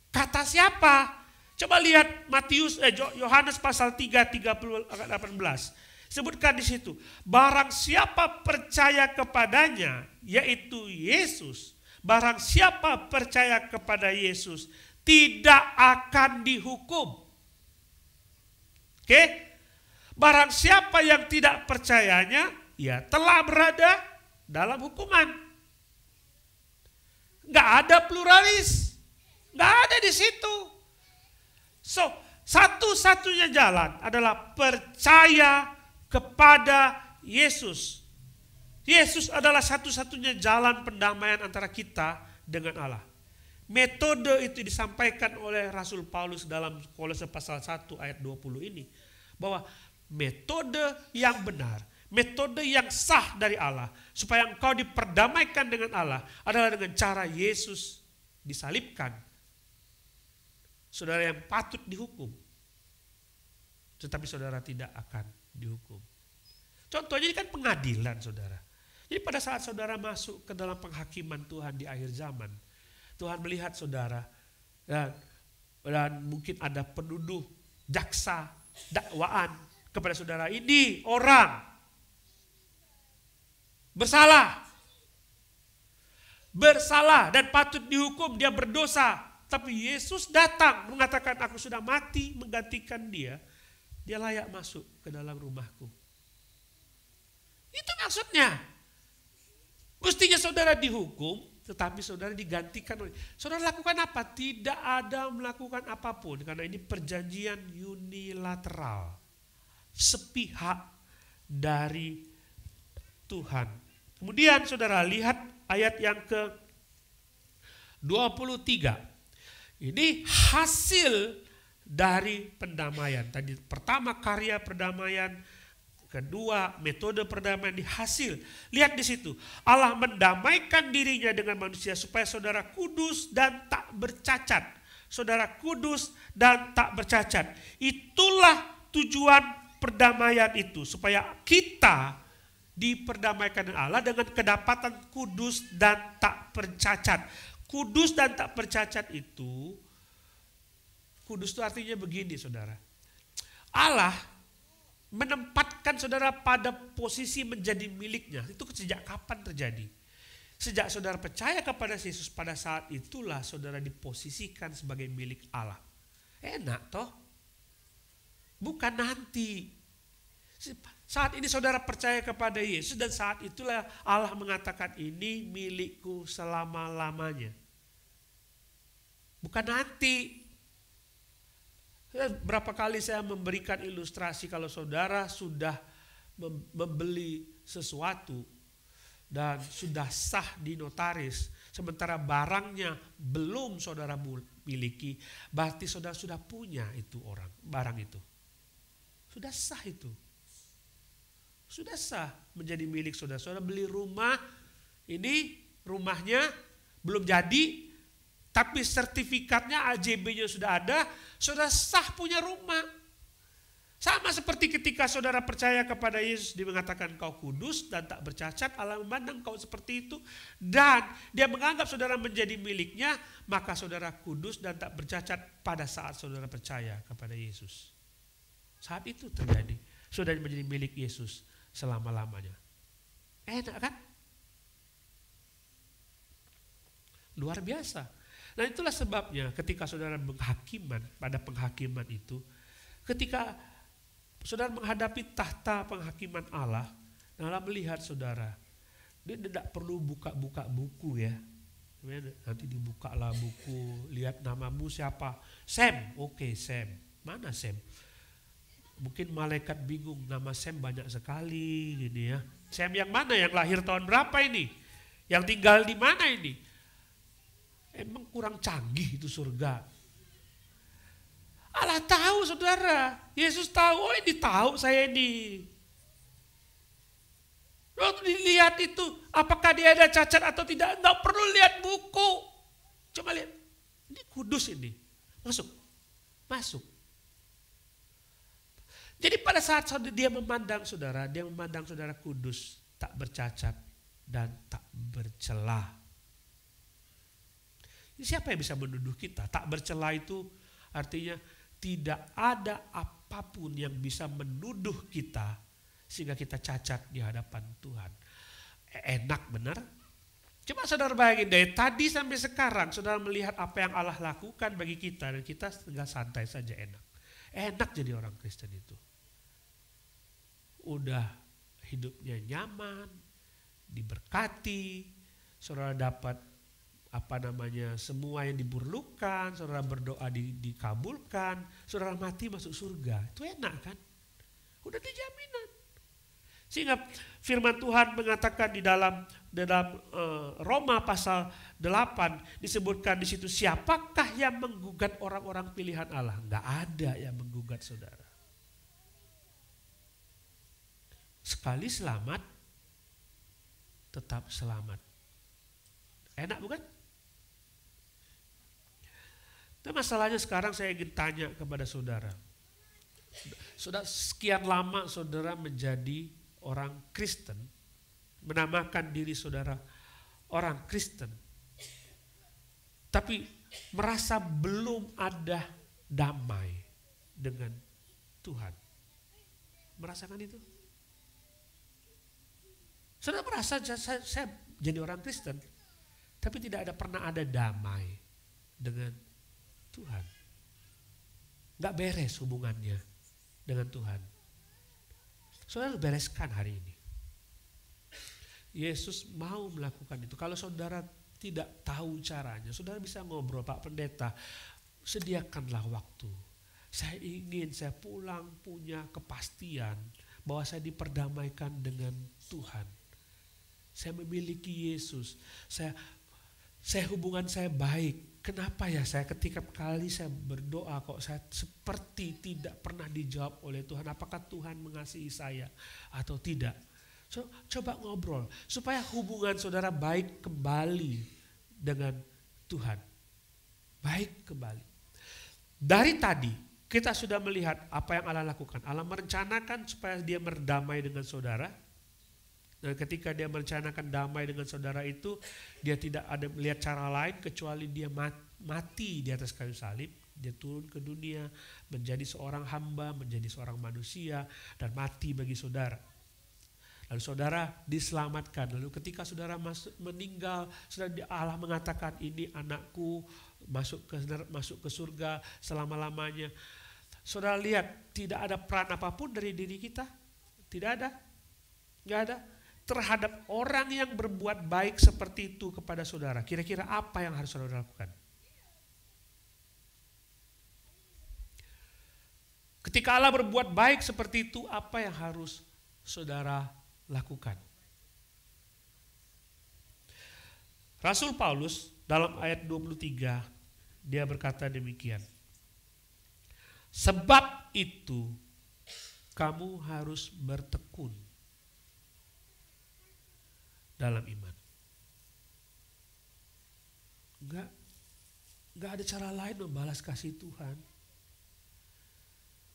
Kata siapa? Coba lihat Yohanes pasal 3 18. Sebutkan di situ, barang siapa percaya kepadanya, yaitu Yesus, barang siapa percaya kepada Yesus tidak akan dihukum. Oke? Barang siapa yang tidak percayanya, ya telah berada dalam hukuman. Nggak ada pluralis, nggak ada di situ. So, satu-satunya jalan adalah percaya kepada Yesus. Yesus adalah satu-satunya jalan pendamaian antara kita dengan Allah. Metode itu disampaikan oleh Rasul Paulus dalam Kolose pasal 1 ayat 20 ini. Bahwa metode yang benar, metode yang sah dari Allah, supaya engkau diperdamaikan dengan Allah adalah dengan cara Yesus disalibkan. Saudara yang patut dihukum, tetapi saudara tidak akan dihukum. Contohnya ini kan pengadilan saudara. Jadi pada saat saudara masuk ke dalam penghakiman Tuhan di akhir zaman, Tuhan melihat saudara dan mungkin ada penuduh, jaksa, dakwaan kepada saudara, ini orang bersalah dan patut dihukum, dia berdosa. Tapi Yesus datang mengatakan, aku sudah mati menggantikan dia layak masuk ke dalam rumahku. Itu maksudnya. Mestinya saudara dihukum, tetapi saudara digantikan oleh. Saudara lakukan apa? Tidak ada melakukan apapun, karena ini perjanjian unilateral, sepihak dari Tuhan. Kemudian saudara lihat ayat yang ke-23. Ini hasil dari pendamaian. Tadi pertama karya perdamaian, kedua metode perdamaian, dihasil. Lihat di situ. Allah mendamaikan dirinya dengan manusia supaya saudara kudus dan tak bercacat. Saudara kudus dan tak bercacat. Itulah tujuan perdamaian itu, supaya kita diperdamaikan dengan Allah dengan kedapatan kudus dan tak bercacat. Kudus dan tak bercacat itu, kudus itu artinya begini saudara. Allah menempatkan saudara pada posisi menjadi miliknya. Itu sejak kapan terjadi? Sejak saudara percaya kepada Yesus, pada saat itulah saudara diposisikan sebagai milik Allah. Enak toh? Bukan nanti. Saat ini saudara percaya kepada Yesus dan saat itulah Allah mengatakan ini milikku selama-lamanya. Bukan nanti. Berapa kali saya memberikan ilustrasi kalau saudara sudah membeli sesuatu dan sudah sah di notaris, sementara barangnya belum saudara miliki, berarti saudara sudah punya itu barang itu. Sudah sah itu. Sudah sah menjadi milik saudara. Saudara beli rumah, ini rumahnya belum jadi, tapi sertifikatnya AJB-nya sudah ada, saudara sah punya rumah. Sama seperti ketika saudara percaya kepada Yesus, dia mengatakan kau kudus dan tak bercacat, Allah memandang kau seperti itu, dan dia menganggap saudara menjadi miliknya, maka saudara kudus dan tak bercacat pada saat saudara percaya kepada Yesus. Saat itu terjadi. Sudah menjadi milik Yesus selama-lamanya. Enak kan? Luar biasa. Nah itulah sebabnya ketika saudara pada penghakiman itu, ketika saudara menghadapi tahta penghakiman Allah, Allah melihat saudara, dia tidak perlu buka-buka buku ya. Nanti dibukalah buku, lihat namamu siapa? Sam, oke Sam. Mana Sam? Mungkin malaikat bingung, nama Sam banyak sekali gini ya. Sam yang mana? Yang lahir tahun berapa ini? Yang tinggal di mana ini? Emang kurang canggih itu surga. Allah tahu saudara. Yesus tahu, oh ini tahu saya ini. Waktu dilihat itu, apakah dia ada cacat atau tidak? Enggak perlu lihat buku. Coba lihat, ini kudus ini. Masuk. Jadi pada saat dia memandang saudara kudus, tak bercacat dan tak bercelah. Siapa yang bisa menuduh kita? Tak bercela itu artinya tidak ada apapun yang bisa menuduh kita sehingga kita cacat di hadapan Tuhan. Enak benar? Coba saudara bayangin dari tadi sampai sekarang saudara melihat apa yang Allah lakukan bagi kita dan kita tinggal santai saja enak. Enak jadi orang Kristen itu. Udah hidupnya nyaman, diberkati, saudara dapat semua yang diperlukan, saudara berdoa dikabulkan, saudara mati masuk surga. Itu enak kan? Udah dijaminan. Sehingga firman Tuhan mengatakan di dalam Roma pasal 8 disebutkan di situ, siapakah yang menggugat orang-orang pilihan Allah? Enggak ada yang menggugat saudara. Sekali selamat, tetap selamat. Enak bukan? Nah masalahnya sekarang saya ingin tanya kepada saudara. Sudah sekian lama saudara menjadi orang Kristen, menamakan diri saudara orang Kristen, tapi merasa belum ada damai dengan Tuhan. Merasakan itu? Saudara merasa saya jadi orang Kristen, tapi tidak pernah ada damai dengan Tuhan. Gak beres hubungannya dengan Tuhan. Saudara bereskan hari ini. Yesus mau melakukan itu. Kalau saudara tidak tahu caranya, saudara bisa ngobrol, Pak Pendeta, sediakanlah waktu. Saya pulang punya kepastian bahwa saya diperdamaikan dengan Tuhan. Saya memiliki Yesus. Hubungan saya baik. Kenapa ya saya ketika kali saya berdoa kok saya seperti tidak pernah dijawab oleh Tuhan. Apakah Tuhan mengasihi saya atau tidak? Coba ngobrol supaya hubungan saudara baik kembali dengan Tuhan. Baik kembali. Dari tadi kita sudah melihat apa yang Allah lakukan. Allah merencanakan supaya dia berdamai dengan saudara. Dan ketika dia merencanakan damai dengan saudara itu, dia tidak ada melihat cara lain kecuali dia mati di atas kayu salib. Dia turun ke dunia, menjadi seorang hamba, menjadi seorang manusia, dan mati bagi saudara. Lalu saudara diselamatkan. Lalu ketika saudara meninggal, Allah mengatakan ini anakku masuk ke surga selama-lamanya. Saudara lihat tidak ada peran apapun dari diri kita. Tidak ada. Nggak ada. Terhadap orang yang berbuat baik seperti itu kepada saudara. Kira-kira apa yang harus saudara lakukan? Ketika Allah berbuat baik seperti itu, apa yang harus saudara lakukan? Rasul Paulus dalam ayat 23, dia berkata demikian. Sebab itu kamu harus bertekun dalam iman. Enggak ada cara lain membalas kasih Tuhan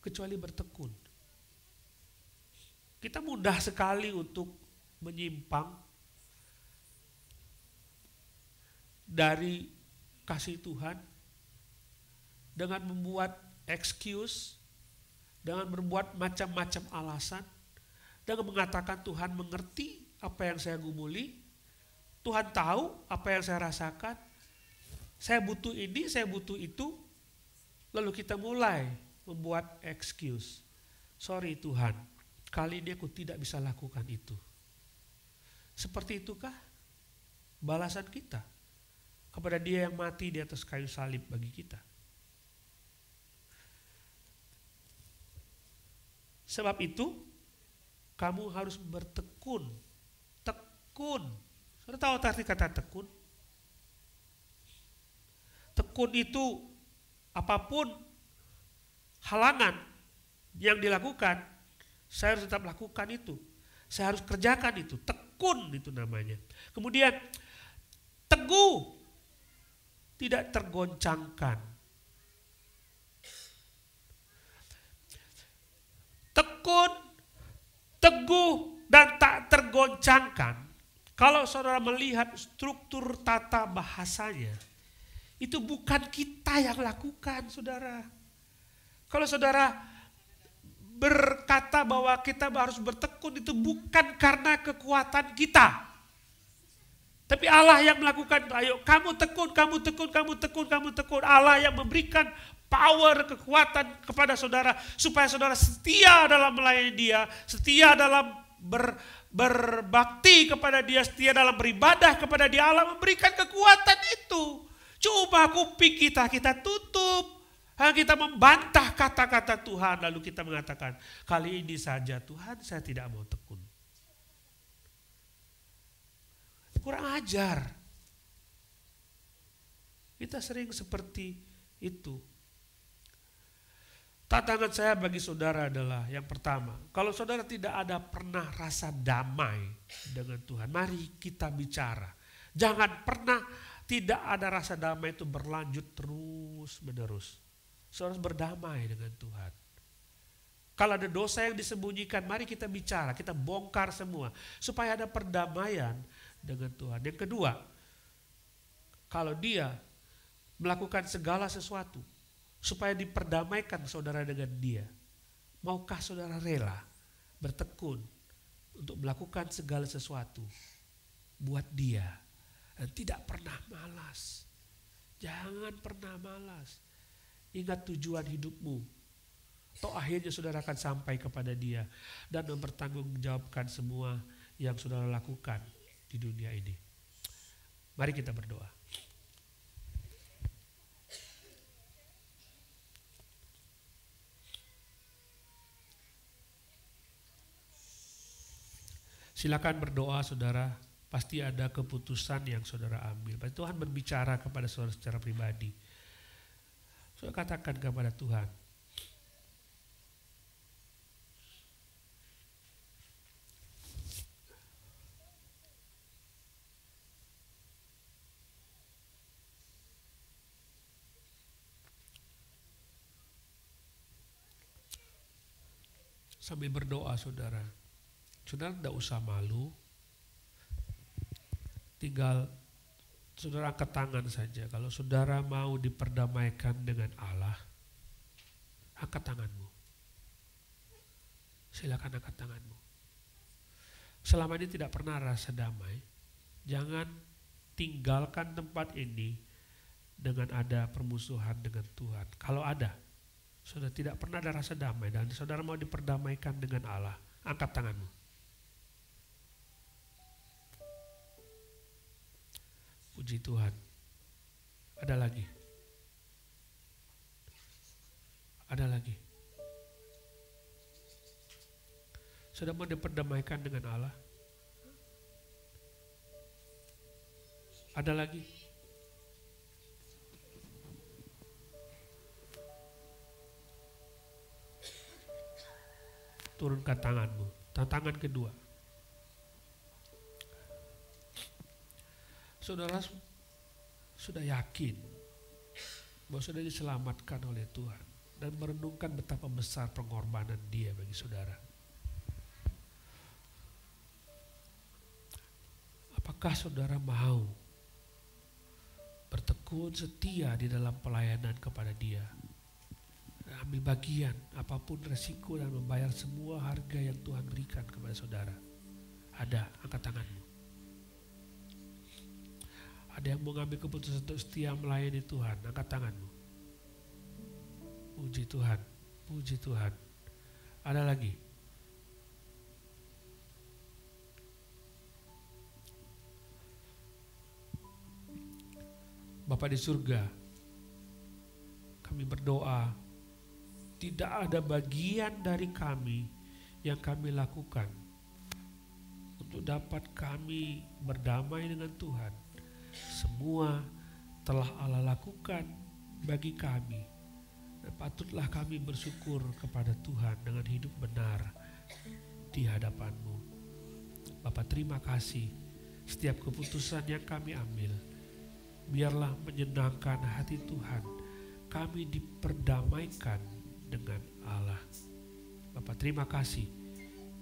kecuali bertekun. Kita mudah sekali untuk menyimpang dari kasih Tuhan dengan membuat excuse, dengan berbuat macam-macam alasan, dengan mengatakan Tuhan mengerti apa yang saya gumuli, Tuhan tahu apa yang saya rasakan, saya butuh ini, saya butuh itu, lalu kita mulai membuat excuse. Sorry Tuhan, kali ini aku tidak bisa lakukan itu. Seperti itukah balasan kita kepada Dia yang mati di atas kayu salib bagi kita? Sebab itu, kamu harus bertekun. Tekun. Saudara tahu arti kata tekun? Tekun itu apapun halangan yang dilakukan, saya harus tetap lakukan itu. Saya harus kerjakan itu. Tekun itu namanya. Kemudian teguh. Tidak tergoncangkan. Tekun, teguh, dan tak tergoncangkan. Kalau saudara melihat struktur tata bahasanya, itu bukan kita yang lakukan, saudara. Kalau saudara berkata bahwa kita harus bertekun, itu bukan karena kekuatan kita. Tapi Allah yang melakukan, ayo kamu tekun, kamu tekun, kamu tekun, kamu tekun. Allah yang memberikan power, kekuatan kepada saudara, supaya saudara setia dalam melayani Dia, setia dalam berbakti kepada Dia, setia dalam beribadah kepada Dia. Allah memberikan kekuatan itu. Cuma kuping kita tutup. Kita membantah kata-kata Tuhan, lalu kita mengatakan, kali ini saja Tuhan saya tidak mau tekun. Kurang ajar. Kita sering seperti itu. Tantangan saya bagi saudara adalah yang pertama, kalau saudara tidak ada pernah rasa damai dengan Tuhan, mari kita bicara. Jangan pernah tidak ada rasa damai itu berlanjut terus menerus. Saudara harus berdamai dengan Tuhan. Kalau ada dosa yang disembunyikan, mari kita bicara, kita bongkar semua supaya ada perdamaian dengan Tuhan. Yang kedua, kalau Dia melakukan segala sesuatu supaya diperdamaikan saudara dengan Dia, maukah saudara rela bertekun untuk melakukan segala sesuatu buat Dia dan tidak pernah malas? Jangan pernah malas. Ingat tujuan hidupmu. Toh akhirnya saudara akan sampai kepada Dia dan mempertanggungjawabkan semua yang saudara lakukan di dunia ini. Mari kita berdoa. Silakan berdoa saudara, pasti ada keputusan yang saudara ambil. Pasti Tuhan berbicara kepada saudara secara pribadi. Saudara katakan kepada Tuhan, sambil berdoa saudara. Saudara tidak usah malu. Tinggal saudara angkat tangan saja. Kalau saudara mau diperdamaikan dengan Allah, angkat tanganmu. Silakan angkat tanganmu. Selama ini tidak pernah rasa damai, jangan tinggalkan tempat ini dengan ada permusuhan dengan Tuhan. Kalau ada, saudara tidak pernah ada rasa damai dan saudara mau diperdamaikan dengan Allah, angkat tanganmu. Puji Tuhan. Ada lagi. Ada lagi. Sudah mau diperdamaikan dengan Allah? Ada lagi. Turunkan tanganmu. Tantangan kedua. Saudara sudah yakin bahwa saudara diselamatkan oleh Tuhan dan merenungkan betapa besar pengorbanan Dia bagi saudara. Apakah saudara mau bertekun setia di dalam pelayanan kepada Dia? mengambil bagian apapun resiko dan membayar semua harga yang Tuhan berikan kepada saudara? Ada, angkat tanganmu. Ada yang mau mengambil keputusan untuk setia melayani Tuhan, angkat tanganmu. Puji Tuhan, puji Tuhan. Ada lagi? Bapa di surga, kami berdoa, tidak ada bagian dari kami yang kami lakukan untuk dapat kami berdamai dengan Tuhan. Semua telah Allah lakukan bagi kami, dan patutlah kami bersyukur kepada Tuhan dengan hidup benar di hadapan-Mu. Bapa, terima kasih. Setiap keputusan yang kami ambil, biarlah menyenangkan hati Tuhan. Kami diperdamaikan dengan Allah. Bapa, terima kasih.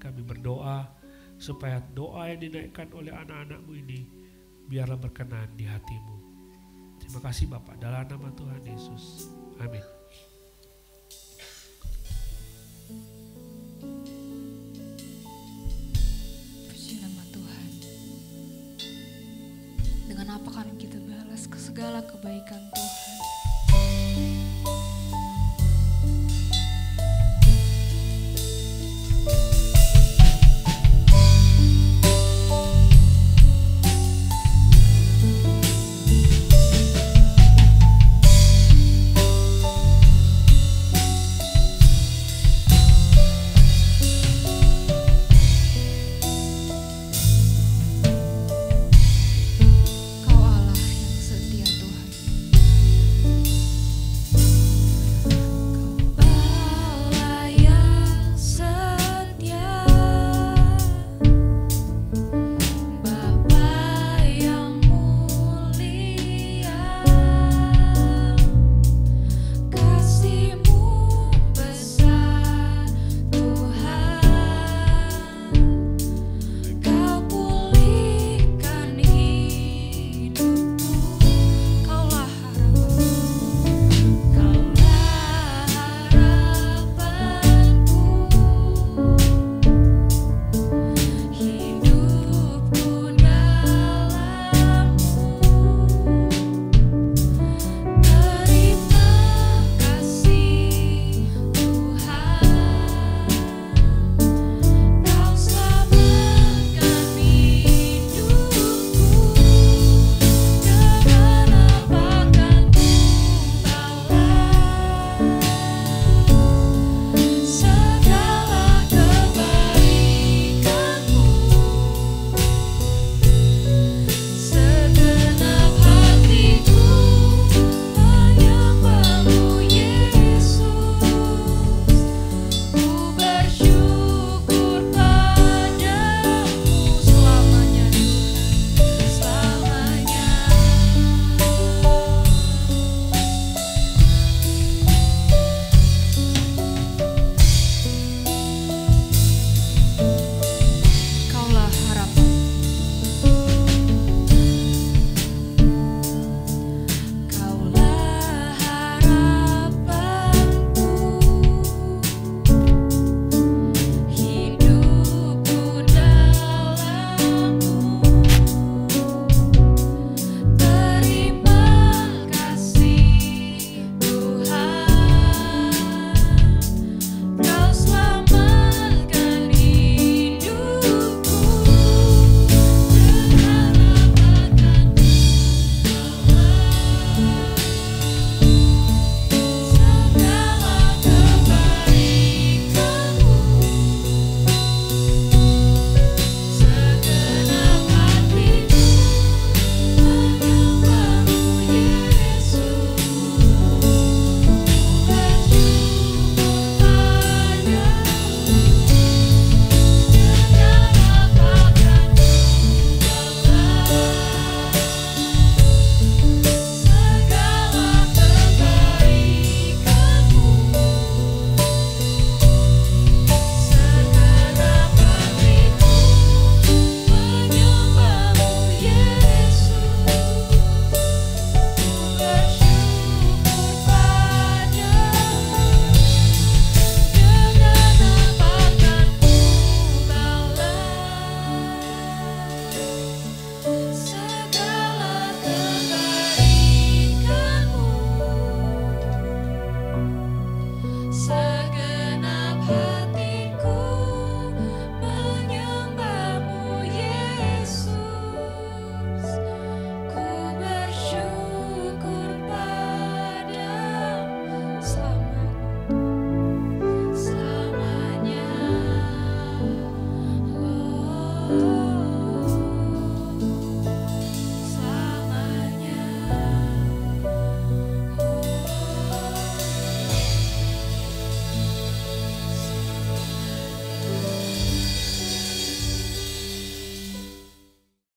Kami berdoa supaya doa yang dinaikkan oleh anak-anak-Mu ini biarlah berkenan di hati-Mu. Terima kasih Bapa, dalam nama Tuhan Yesus. Amin. Puji nama Tuhan. Dengan apa kan kita balas ke segala kebaikan Tuhan?